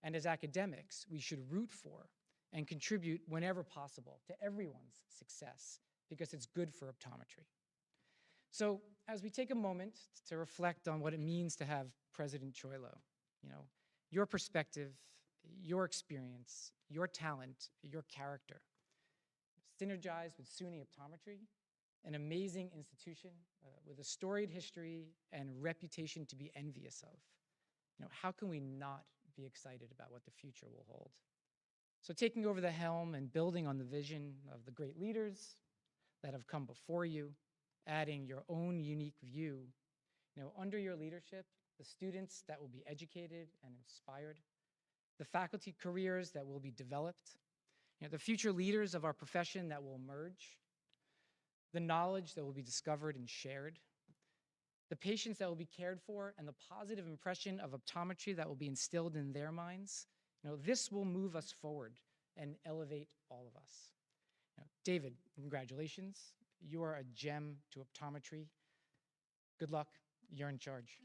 And as academics, we should root for and contribute whenever possible to everyone's success because it's good for optometry. So as we take a moment to reflect on what it means to have President Troilo, you know, your perspective, your experience, your talent, your character, synergize with SUNY Optometry, an amazing institution with a storied history and reputation to be envious of. You know, how can we not be excited about what the future will hold? So taking over the helm and building on the vision of the great leaders that have come before you, adding your own unique view, you know, under your leadership, the students that will be educated and inspired, the faculty careers that will be developed, you know, the future leaders of our profession that will emerge, the knowledge that will be discovered and shared, the patients that will be cared for, and the positive impression of optometry that will be instilled in their minds. You know, this will move us forward and elevate all of us. You know, David, congratulations. You are a gem to optometry. Good luck. You're in charge.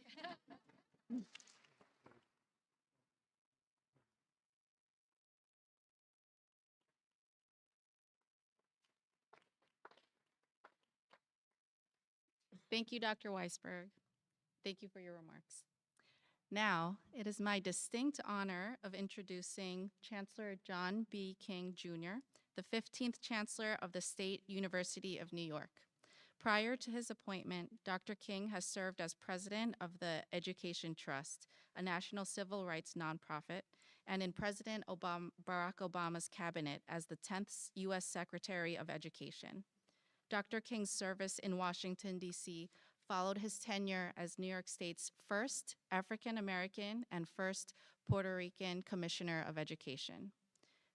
Thank you, Dr. Weisberg. Thank you for your remarks. Now, it is my distinct honor of introducing Chancellor John B. King, Jr., the 15th Chancellor of the State University of New York. Prior to his appointment, Dr. King has served as president of the Education Trust, a national civil rights nonprofit, and in President Barack Obama's cabinet as the 10th U.S. Secretary of Education. Dr. King's service in Washington, D.C. followed his tenure as New York State's first African American and first Puerto Rican Commissioner of Education.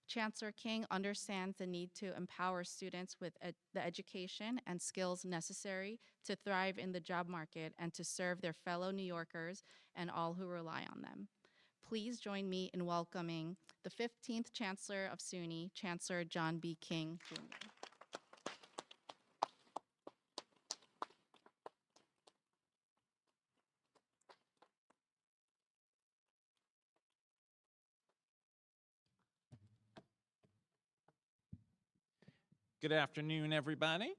Chancellor King understands the need to empower students with the education and skills necessary to thrive in the job market and to serve their fellow New Yorkers and all who rely on them. Please join me in welcoming the 15th Chancellor of SUNY, Chancellor John B. King, Jr. Good afternoon, everybody.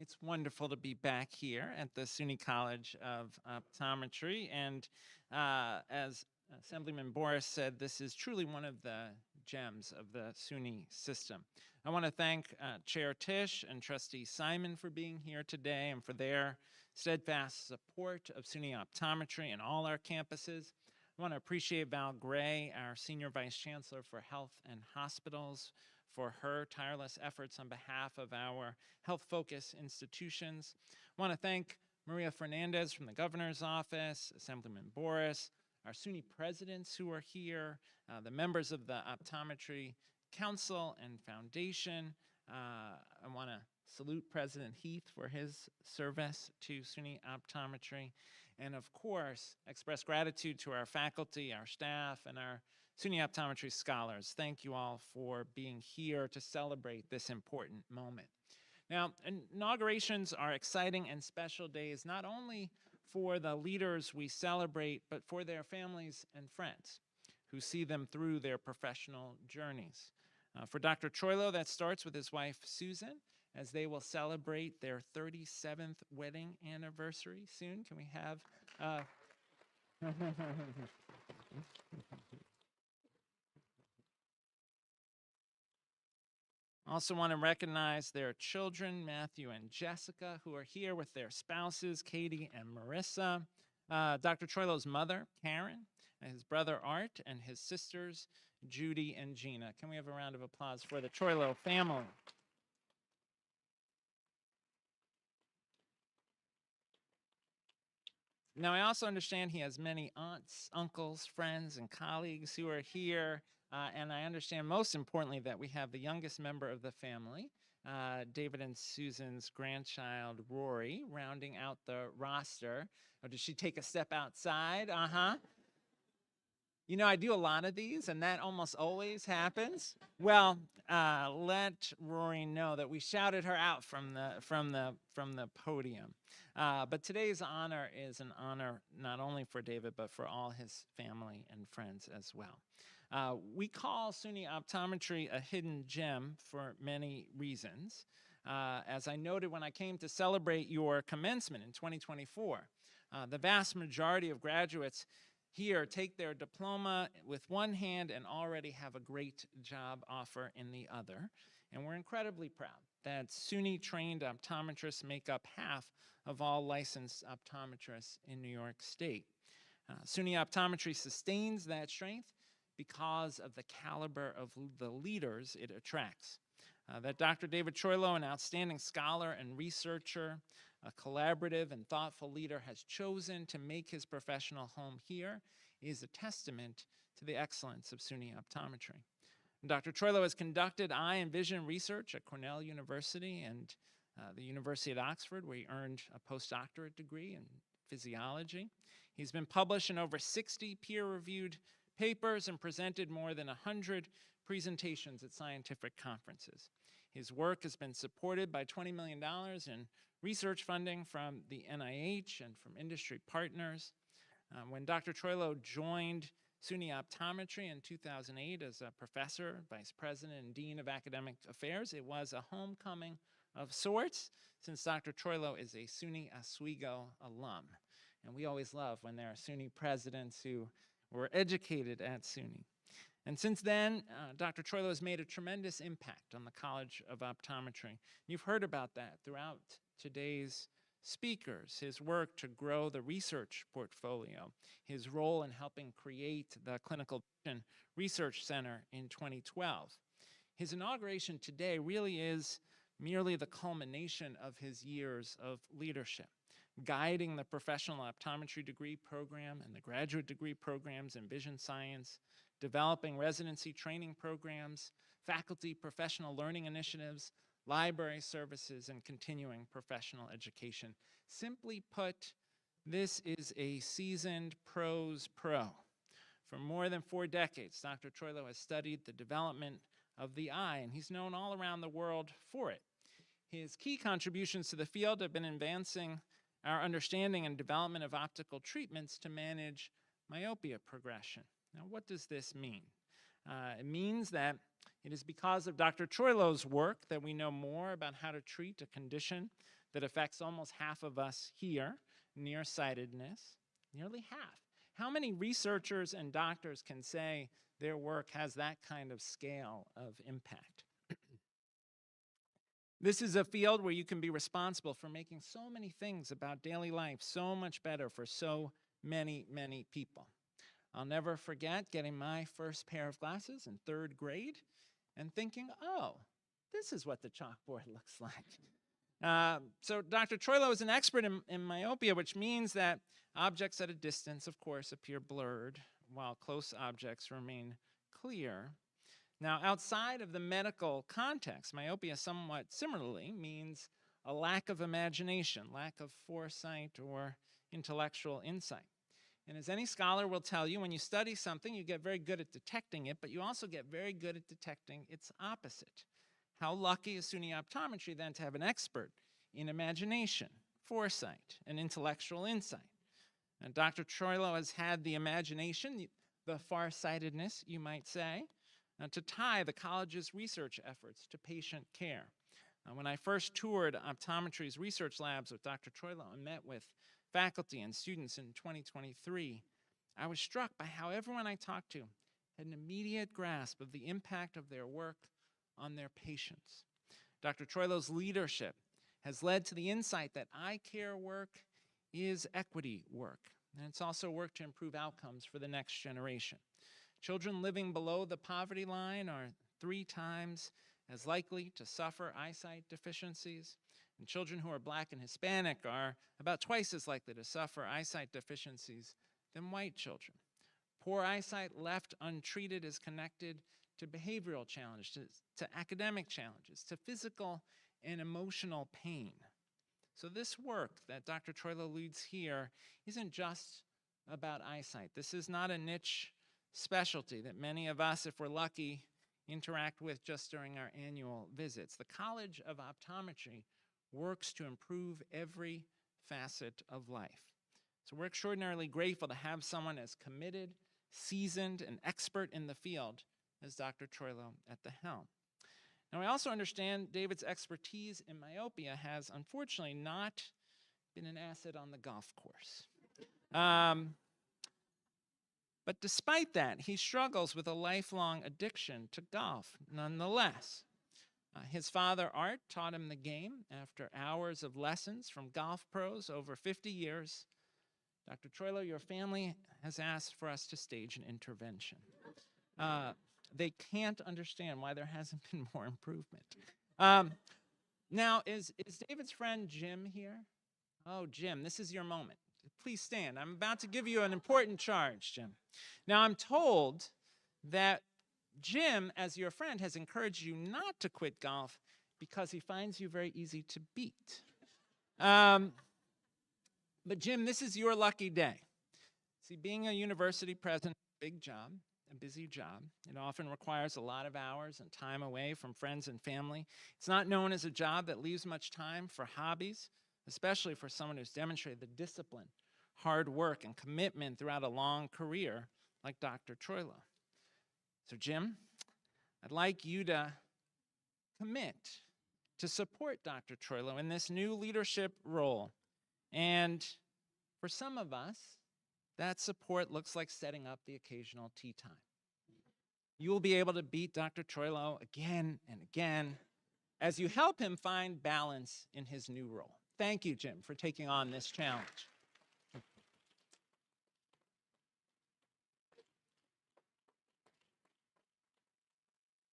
It's wonderful to be back here at the SUNY College of Optometry. And as Assemblyman Boris said, this is truly one of the gems of the SUNY system. I want to thank Chair Tisch and Trustee Simon for being here today and for their steadfast support of SUNY Optometry and all our campuses. I want to appreciate Val Gray, our Senior Vice Chancellor for Health and Hospitals, for her tireless efforts on behalf of our health-focused institutions. I want to thank Maria Fernandez from the Governor's Office, Assemblyman Boris, our SUNY presidents who are here, the members of the Optometry Council and Foundation. I want to salute President Heath for his service to SUNY Optometry. And of course, express gratitude to our faculty, our staff, and our SUNY Optometry scholars. Thank you all for being here to celebrate this important moment. Now, inaugurations are exciting and special days, not only for the leaders we celebrate, but for their families and friends who see them through their professional journeys. For Dr. Troilo, that starts with his wife, Susan, as they will celebrate their 37th wedding anniversary soon. Can we have... Also want to recognize their children, Matthew and Jessica, who are here with their spouses, Katie and Marissa. Dr. Troilo's mother, Karen, and his brother, Art, and his sisters, Judy and Gina. Can we have a round of applause for the Troilo family? Now, I also understand he has many aunts, uncles, friends, and colleagues who are here. And I understand, most importantly, that we have the youngest member of the family, David and Susan's grandchild, Rory, rounding out the roster. Oh, did she take a step outside? Uh-huh. You know, I do a lot of these, and that almost always happens. Well, let Rory know that we shouted her out from the podium. But today's honor is an honor not only for David, but for all his family and friends as well. We call SUNY Optometry a hidden gem for many reasons. As I noted when I came to celebrate your commencement in 2024, the vast majority of graduates here take their diploma with one hand and already have a great job offer in the other. And we're incredibly proud that SUNY-trained optometrists make up half of all licensed optometrists in New York State. SUNY Optometry sustains that strength because of the caliber of the leaders it attracts. That Dr. David Troilo, an outstanding scholar and researcher, a collaborative and thoughtful leader, has chosen to make his professional home here is a testament to the excellence of SUNY Optometry. Dr. Troilo has conducted eye and vision research at Cornell University and the University of Oxford, where he earned a postdoctorate degree in physiology. He's been published in over 60 peer-reviewed papers and presented more than 100 presentations at scientific conferences. His work has been supported by $20 million in research funding from the NIH and from industry partners. When Dr. Troilo joined SUNY Optometry in 2008 as a professor, vice president, and dean of academic affairs, it was a homecoming of sorts, since Dr. Troilo is a SUNY Oswego alum. And we always love when there are SUNY presidents who were educated at SUNY. And since then, Dr. Troilo has made a tremendous impact on the College of Optometry. You've heard about that throughout today's speakers, his work to grow the research portfolio, his role in helping create the Clinical Vision Research Center in 2012. His inauguration today really is merely the culmination of his years of leadership, guiding the professional optometry degree program and the graduate degree programs in vision science, developing residency training programs, faculty professional learning initiatives, library services, and continuing professional education. Simply put, this is a seasoned pros pro. For more than 4 decades, Dr. Troilo has studied the development of the eye, and he's known all around the world for it. His key contributions to the field have been advancing our understanding and development of optical treatments to manage myopia progression. Now, what does this mean? It means that it is because of Dr. Troilo's work that we know more about how to treat a condition that affects almost half of us here, nearsightedness, nearly half. How many researchers and doctors can say their work has that kind of scale of impact? This is a field where you can be responsible for making so many things about daily life so much better for so many, many people. I'll never forget getting my first pair of glasses in 3rd grade and thinking, oh, this is what the chalkboard looks like. So Dr. Troilo is an expert in myopia, which means that objects at a distance, of course, appear blurred, while close objects remain clear. Now, outside of the medical context, myopia somewhat similarly means a lack of imagination, lack of foresight or intellectual insight. And as any scholar will tell you, when you study something, you get very good at detecting it, but you also get very good at detecting its opposite. How lucky is SUNY Optometry then to have an expert in imagination, foresight, and intellectual insight? And Dr. Troilo has had the imagination, the farsightedness, you might say, to tie the college's research efforts to patient care. When I first toured optometry's research labs with Dr. Troilo and met with faculty and students in 2023, I was struck by how everyone I talked to had an immediate grasp of the impact of their work on their patients. Dr. Troilo's leadership has led to the insight that eye care work is equity work, and it's also work to improve outcomes for the next generation. Children living below the poverty line are 3 times as likely to suffer eyesight deficiencies, and children who are Black and Hispanic are about twice as likely to suffer eyesight deficiencies than white children. Poor eyesight left untreated is connected to behavioral challenges, to academic challenges, to physical and emotional pain. So this work that Dr. Troilo leads here isn't just about eyesight. This is not a niche specialty that many of us, if we're lucky, interact with just during our annual visits. The College of Optometry works to improve every facet of life. So we're extraordinarily grateful to have someone as committed, seasoned, and expert in the field as Dr. Troilo at the helm. Now, I also understand David's expertise in myopia has unfortunately not been an asset on the golf course. But despite that, he struggles with a lifelong addiction to golf nonetheless. His father, Art, taught him the game after hours of lessons from golf pros over 50 years. Dr. Troilo, your family has asked for us to stage an intervention. They can't understand why there hasn't been more improvement. Now, is David's friend Jim here? Oh, Jim, this is your moment. Please stand. I'm about to give you an important charge, Jim. Now, I'm told that Jim, as your friend, has encouraged you not to quit golf because he finds you very easy to beat. But Jim, this is your lucky day. See, being a university president is a big job, a busy job. It often requires a lot of hours and time away from friends and family. It's not known as a job that leaves much time for hobbies, especially for someone who's demonstrated the discipline, hard work, and commitment throughout a long career like Dr. Troilo. So Jim, I'd like you to commit to support Dr. Troilo in this new leadership role. And for some of us, that support looks like setting up the occasional tea time. You will be able to beat Dr. Troilo again and again as you help him find balance in his new role. Thank you, Jim, for taking on this challenge.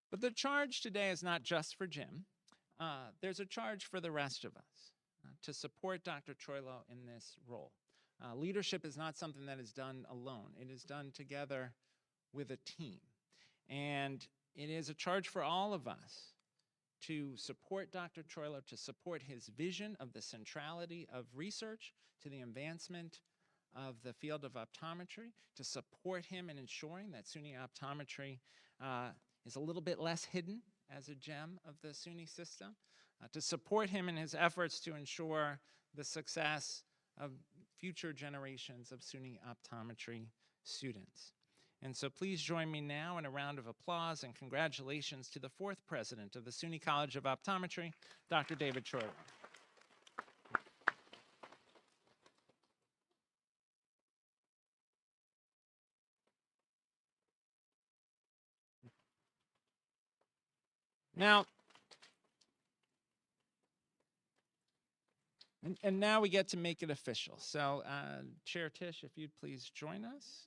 But the charge today is not just for Jim. There's a charge for the rest of us to support Dr. Troilo in this role. Leadership is not something that is done alone. It is done together with a team. And it is a charge for all of us to support Dr. Troilo, to support his vision of the centrality of research to the advancement of the field of optometry, to support him in ensuring that SUNY Optometry is a little bit less hidden as a gem of the SUNY system, to support him in his efforts to ensure the success of future generations of SUNY Optometry students. And so please join me now in a round of applause and congratulations to the 4th president of the SUNY College of Optometry, Dr. David Troilo. Now, and now we get to make it official. So, Chair Tish, if you'd please join us.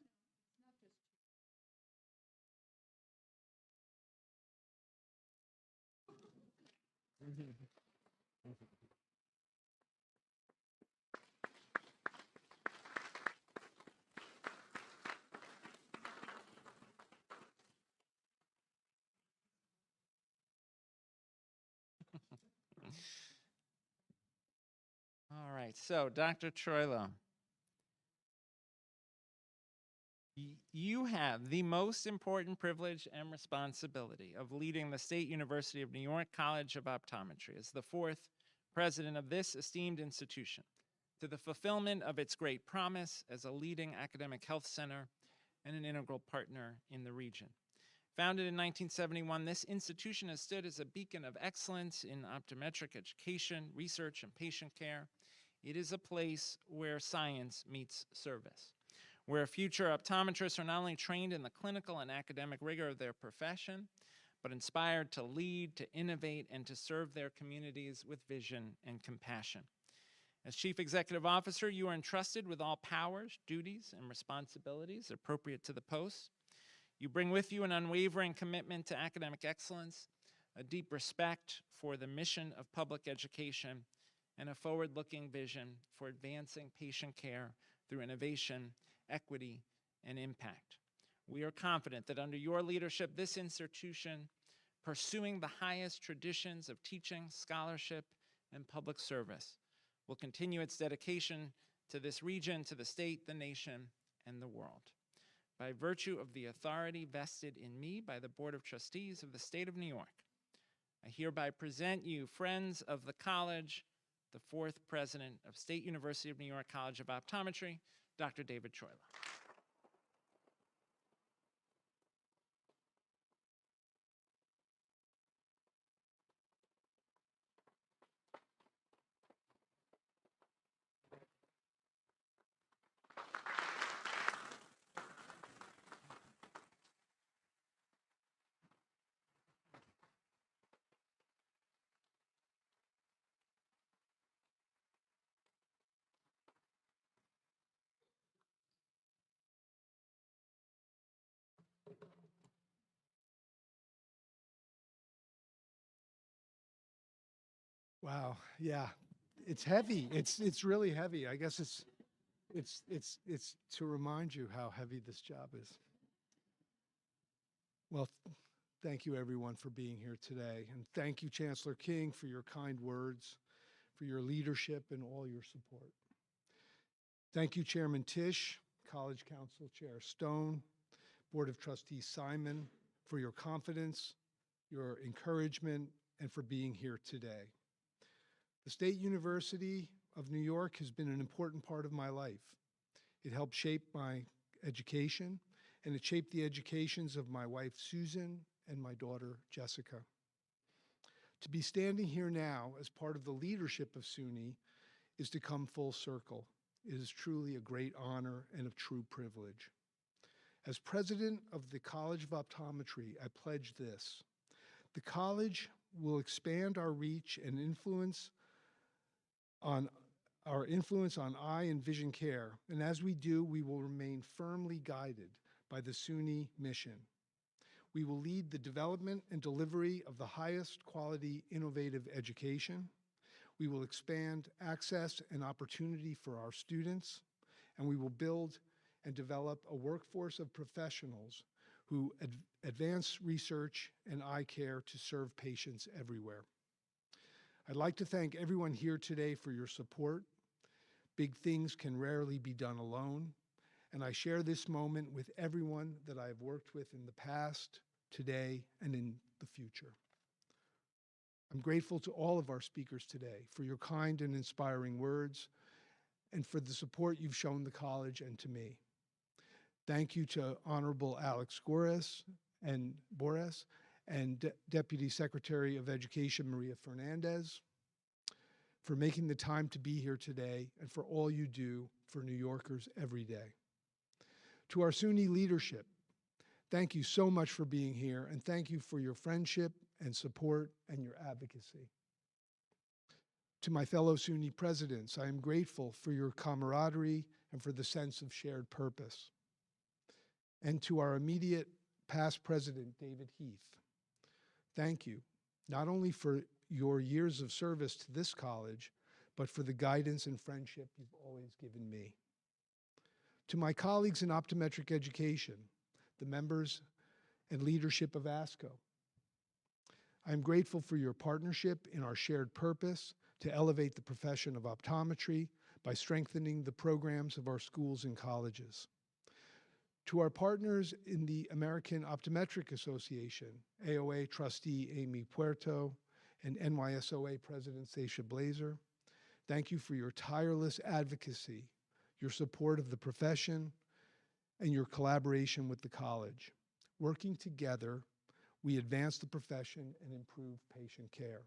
All right, so Dr. Troilo, you have the most important privilege and responsibility of leading the State University of New York College of Optometry as the 4th president of this esteemed institution to the fulfillment of its great promise as a leading academic health center and an integral partner in the region. Founded in 1971, this institution has stood as a beacon of excellence in optometric education, research, and patient care. It is a place where science meets service, where future optometrists are not only trained in the clinical and academic rigor of their profession, but inspired to lead, to innovate, and to serve their communities with vision and compassion. As Chief Executive Officer, you are entrusted with all powers, duties, and responsibilities appropriate to the post. You bring with you an unwavering commitment to academic excellence, a deep respect for the mission of public education, and a forward-looking vision for advancing patient care through innovation, equity, and impact. We are confident that under your leadership, this institution, pursuing the highest traditions of teaching, scholarship, and public service, will continue its dedication to this region, to the state, the nation, and the world. By virtue of the authority vested in me by the Board of Trustees of the State of New York, I hereby present you, friends of the college, the 4th president of State University of New York College of Optometry, Dr. David Troilo. Wow. Yeah, it's heavy. It's really heavy. I guess it's to remind you how heavy this job is. Well, thank you everyone for being here today, and thank you, Chancellor King, for your kind words, for your leadership, and all your support. Thank you, Chairman Tisch, College Council Chair Stone, Board of Trustees Simon, for your confidence, your encouragement, and for being here today. The State University of New York has been an important part of my life. It helped shape my education, and it shaped the educations of my wife, Susan, and my daughter, Jessica. To be standing here now as part of the leadership of SUNY is to come full circle. It is truly a great honor and a true privilege. As president of the College of Optometry, I pledge this. The college will expand our reach and influence on eye and vision care, and as we do, we will remain firmly guided by the SUNY mission. We will lead the development and delivery of the highest quality innovative education. We will expand access and opportunity for our students, and we will build and develop a workforce of professionals who advance research and eye care to serve patients everywhere. I'd like to thank everyone here today for your support. Big things can rarely be done alone, and I share this moment with everyone that I have worked with in the past, today, and in the future. I'm grateful to all of our speakers today for your kind and inspiring words and for the support you've shown the college and to me. Thank you to Honorable Alex Boris and Deputy Secretary of Education Maria Fernandez for making the time to be here today and for all you do for New Yorkers every day. To our SUNY leadership, thank you so much for being here, and thank you for your friendship and support and your advocacy. To my fellow SUNY presidents, I am grateful for your camaraderie and for the sense of shared purpose. And to our immediate past president, David Heath, thank you, not only for your years of service to this college, but for the guidance and friendship you've always given me. To my colleagues in optometric education, the members and leadership of ASCO, I am grateful for your partnership in our shared purpose to elevate the profession of optometry by strengthening the programs of our schools and colleges. To our partners in the American Optometric Association, AOA trustee Amy Puerto and NYSOA President Stacia Blazer, thank you for your tireless advocacy, your support of the profession, and your collaboration with the college. Working together, we advance the profession and improve patient care.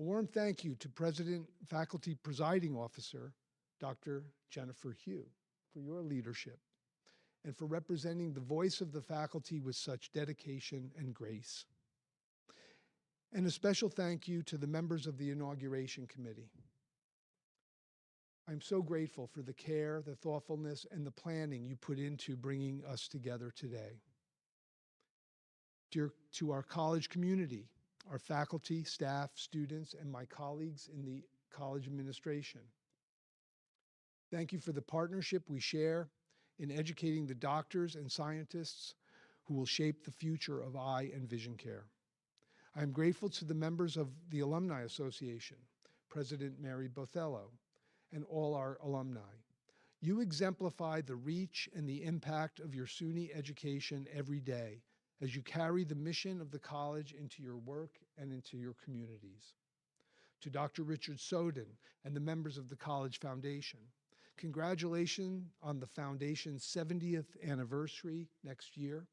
A warm thank you to President Faculty Presiding Officer, Dr. Jennifer Hugh, for your leadership and for representing the voice of the faculty with such dedication and grace. And a special thank you to the members of the Inauguration Committee. I'm so grateful for the care, the thoughtfulness, and the planning you put into bringing us together today. To our college community, our faculty, staff, students, and my colleagues in the college administration, thank you for the partnership we share in educating the doctors and scientists who will shape the future of eye and vision care. I am grateful to the members of the Alumni Association, President Mary Bothello, and all our alumni. You exemplify the reach and the impact of your SUNY education every day as you carry the mission of the college into your work and into your communities. To Dr. Richard Soden and the members of the College Foundation, congratulations on the Foundation's 70th anniversary next year,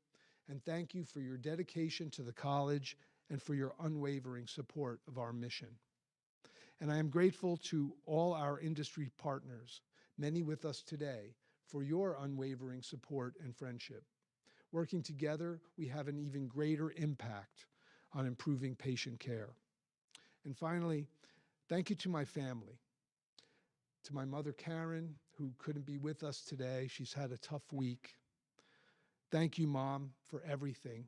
and thank you for your dedication to the college and for your unwavering support of our mission. And I am grateful to all our industry partners, many with us today, for your unwavering support and friendship. Working together, we have an even greater impact on improving patient care. And finally, thank you to my family. To my mother, Karen, who couldn't be with us today. She's had a tough week. Thank you, Mom, for everything.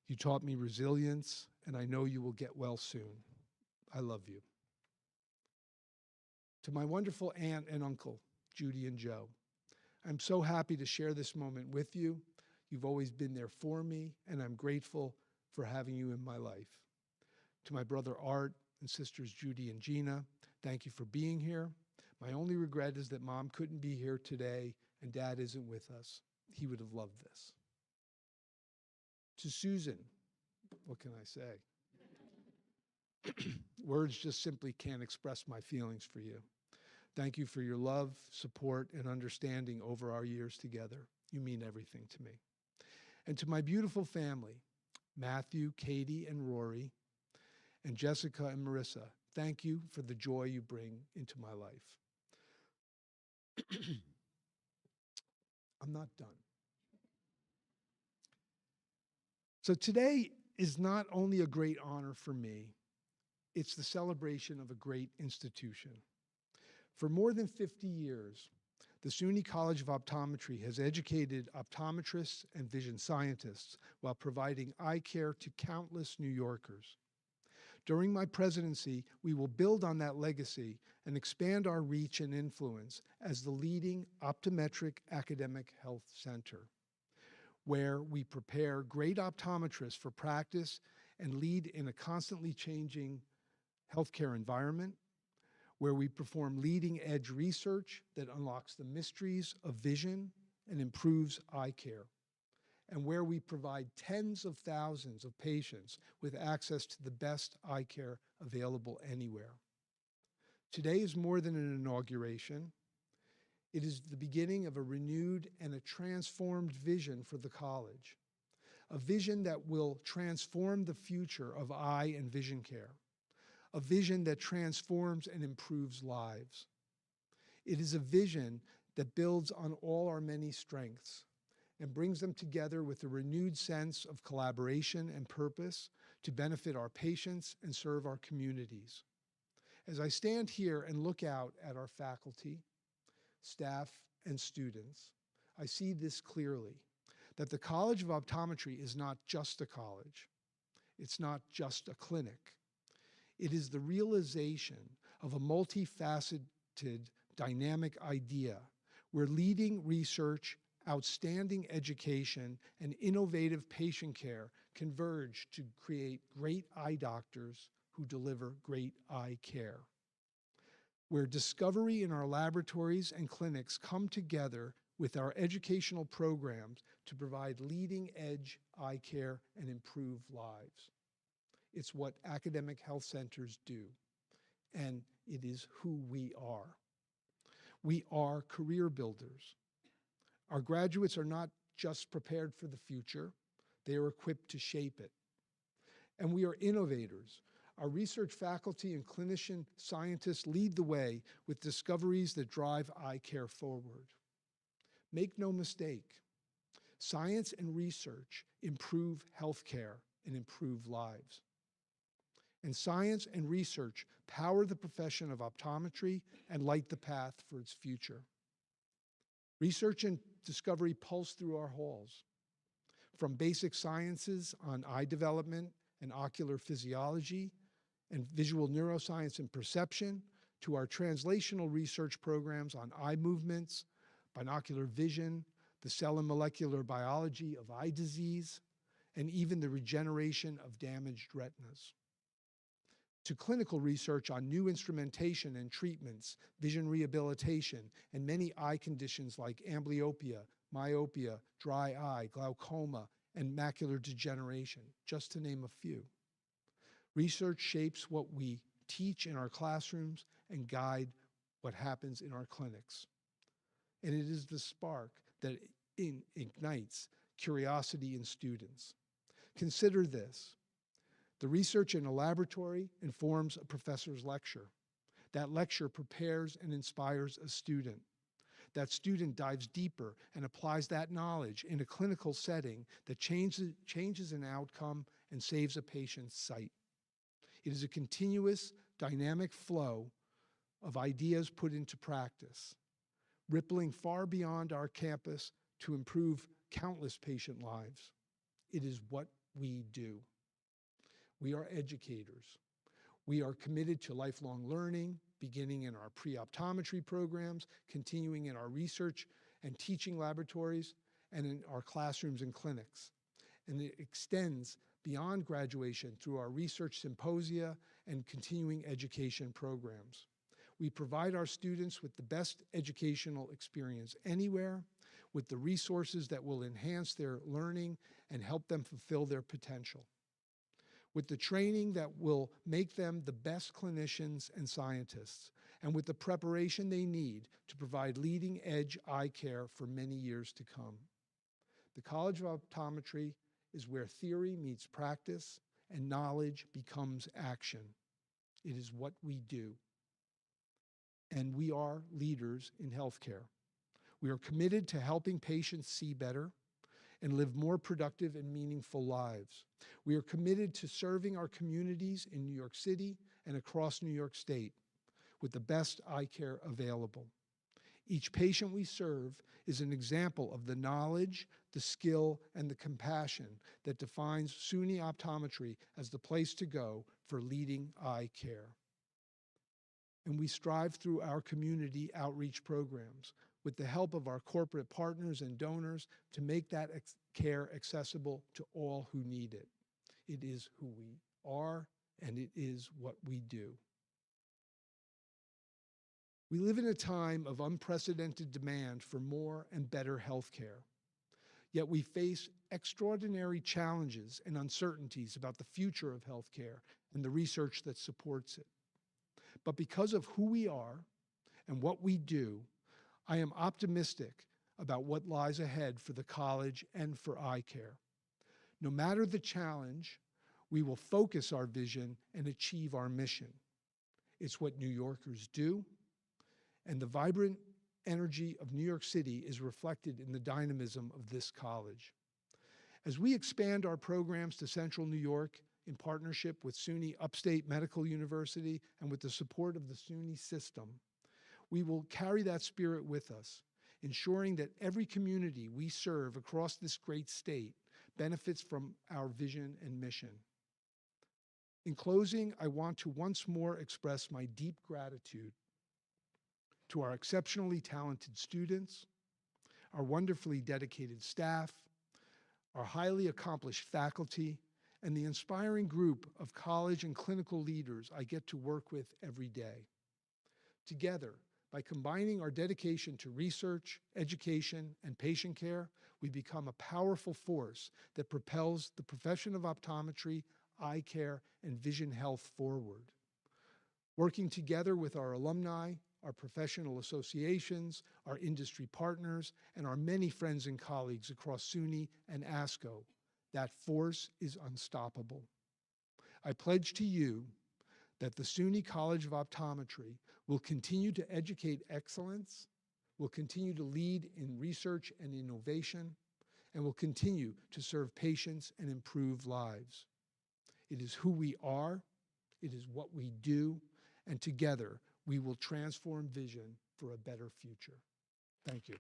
You taught me resilience, and I know you will get well soon. I love you. To my wonderful aunt and uncle, Judy and Joe, I'm so happy to share this moment with you. You've always been there for me, and I'm grateful for having you in my life. To my brother Art and sisters Judy and Gina, thank you for being here. My only regret is that Mom couldn't be here today and Dad isn't with us. He would have loved this. To Susan, what can I say? Words just simply can't express my feelings for you. Thank you for your love, support, and understanding over our years together. You mean everything to me. And to my beautiful family, Matthew, Katie, and Rory, and Jessica and Marissa, thank you for the joy you bring into my life. I'm not done. So today is not only a great honor for me, it's the celebration of a great institution. For more than 50 years, the SUNY College of Optometry has educated optometrists and vision scientists while providing eye care to countless New Yorkers. During my presidency, we will build on that legacy and expand our reach and influence as the leading optometric academic health center, where we prepare great optometrists for practice and lead in a constantly changing healthcare environment, where we perform leading-edge research that unlocks the mysteries of vision and improves eye care, and where we provide tens of thousands of patients with access to the best eye care available anywhere. Today is more than an inauguration. It is the beginning of a renewed and a transformed vision for the college, a vision that will transform the future of eye and vision care, a vision that transforms and improves lives. It is a vision that builds on all our many strengths and brings them together with a renewed sense of collaboration and purpose to benefit our patients and serve our communities. As I stand here and look out at our faculty, staff, and students, I see this clearly, that the College of Optometry is not just a college. It's not just a clinic. It is the realization of a multifaceted, dynamic idea where leading research, outstanding education, and innovative patient care converge to create great eye doctors who deliver great eye care, where discovery in our laboratories and clinics come together with our educational programs to provide leading-edge eye care and improve lives. It's what academic health centers do, and it is who we are. We are career builders. Our graduates are not just prepared for the future, they are equipped to shape it. And we are innovators. Our research faculty and clinician scientists lead the way with discoveries that drive eye care forward. Make no mistake, science and research improve healthcare and improve lives. And science and research power the profession of optometry and light the path for its future. Research and discovery pulse through our halls, from basic sciences on eye development and ocular physiology and visual neuroscience and perception, to our translational research programs on eye movements, binocular vision, the cell and molecular biology of eye disease, and even the regeneration of damaged retinas. To clinical research on new instrumentation and treatments, vision rehabilitation, and many eye conditions like amblyopia, myopia, dry eye, glaucoma, and macular degeneration, just to name a few. Research shapes what we teach in our classrooms and guide what happens in our clinics. And it is the spark that ignites curiosity in students. Consider this. The research in a laboratory informs a professor's lecture. That lecture prepares and inspires a student. That student dives deeper and applies that knowledge in a clinical setting that changes an outcome and saves a patient's sight. It is a continuous, dynamic flow of ideas put into practice, rippling far beyond our campus to improve countless patient lives. It is what we do. We are educators. We are committed to lifelong learning, beginning in our pre-optometry programs, continuing in our research and teaching laboratories, and in our classrooms and clinics. And it extends beyond graduation through our research symposia and continuing education programs. We provide our students with the best educational experience anywhere, with the resources that will enhance their learning and help them fulfill their potential, with the training that will make them the best clinicians and scientists, and with the preparation they need to provide leading-edge eye care for many years to come. The College of Optometry is where theory meets practice and knowledge becomes action. It is what we do. And we are leaders in healthcare. We are committed to helping patients see better and live more productive and meaningful lives. We are committed to serving our communities in New York City and across New York State with the best eye care available. Each patient we serve is an example of the knowledge, the skill, and the compassion that defines SUNY Optometry as the place to go for leading eye care. And we strive through our community outreach programs with the help of our corporate partners and donors to make that care accessible to all who need it. It is who we are, and it is what we do. We live in a time of unprecedented demand for more and better health care. Yet we face extraordinary challenges and uncertainties about the future of health care and the research that supports it. But because of who we are and what we do, I am optimistic about what lies ahead for the college and for eye care. No matter the challenge, we will focus our vision and achieve our mission. It's what New Yorkers do, and the vibrant energy of New York City is reflected in the dynamism of this college. As we expand our programs to Central New York in partnership with SUNY Upstate Medical University and with the support of the SUNY system, we will carry that spirit with us, ensuring that every community we serve across this great state benefits from our vision and mission. In closing, I want to once more express my deep gratitude to our exceptionally talented students, our wonderfully dedicated staff, our highly accomplished faculty, and the inspiring group of college and clinical leaders I get to work with every day. Together, by combining our dedication to research, education, and patient care, we become a powerful force that propels the profession of optometry, eye care, and vision health forward. Working together with our alumni, our professional associations, our industry partners, and our many friends and colleagues across SUNY and ASCO, that force is unstoppable. I pledge to you that the SUNY College of Optometry will continue to educate excellence, will continue to lead in research and innovation, and will continue to serve patients and improve lives. It is who we are, it is what we do, and together we will transform vision for a better future. Thank you.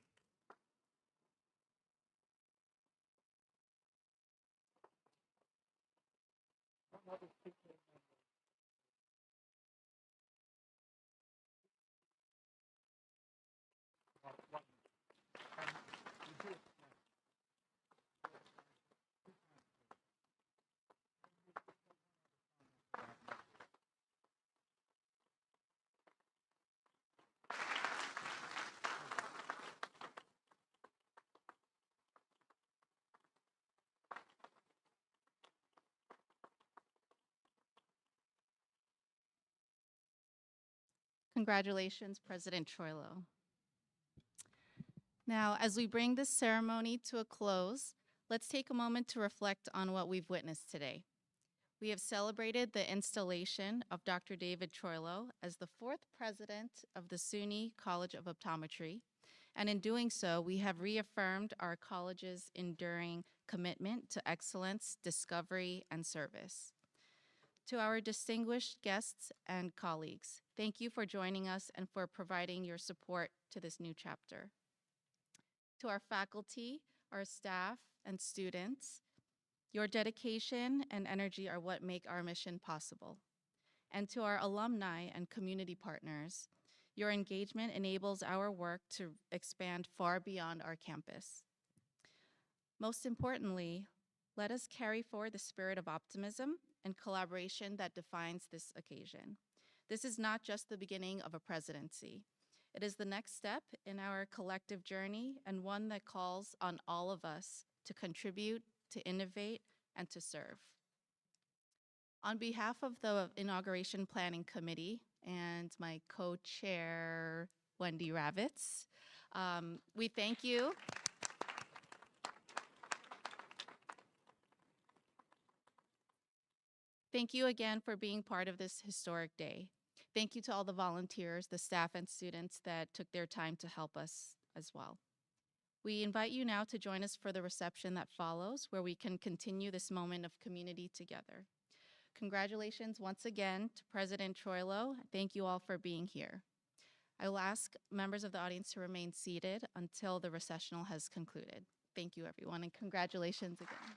Congratulations, President Troilo. Now, as we bring this ceremony to a close, let's take a moment to reflect on what we've witnessed today. We have celebrated the installation of Dr. David Troilo as the 4th president of the SUNY College of Optometry, and in doing so, we have reaffirmed our college's enduring commitment to excellence, discovery, and service. To our distinguished guests and colleagues, thank you for joining us and for providing your support to this new chapter. To our faculty, our staff, and students, your dedication and energy are what make our mission possible. And to our alumni and community partners, your engagement enables our work to expand far beyond our campus. Most importantly, let us carry forward the spirit of optimism and collaboration that defines this occasion. This is not just the beginning of a presidency. It is the next step in our collective journey and one that calls on all of us to contribute, to innovate, and to serve. On behalf of the Inauguration Planning Committee and my co-chair, Wendy Ravitz, we thank you. Thank you again for being part of this historic day. Thank you to all the volunteers, the staff and students that took their time to help us as well. We invite you now to join us for the reception that follows, where we can continue this moment of community together. Congratulations once again to President Troilo. Thank you all for being here. I will ask members of the audience to remain seated until the recessional has concluded. Thank you, everyone, and congratulations again.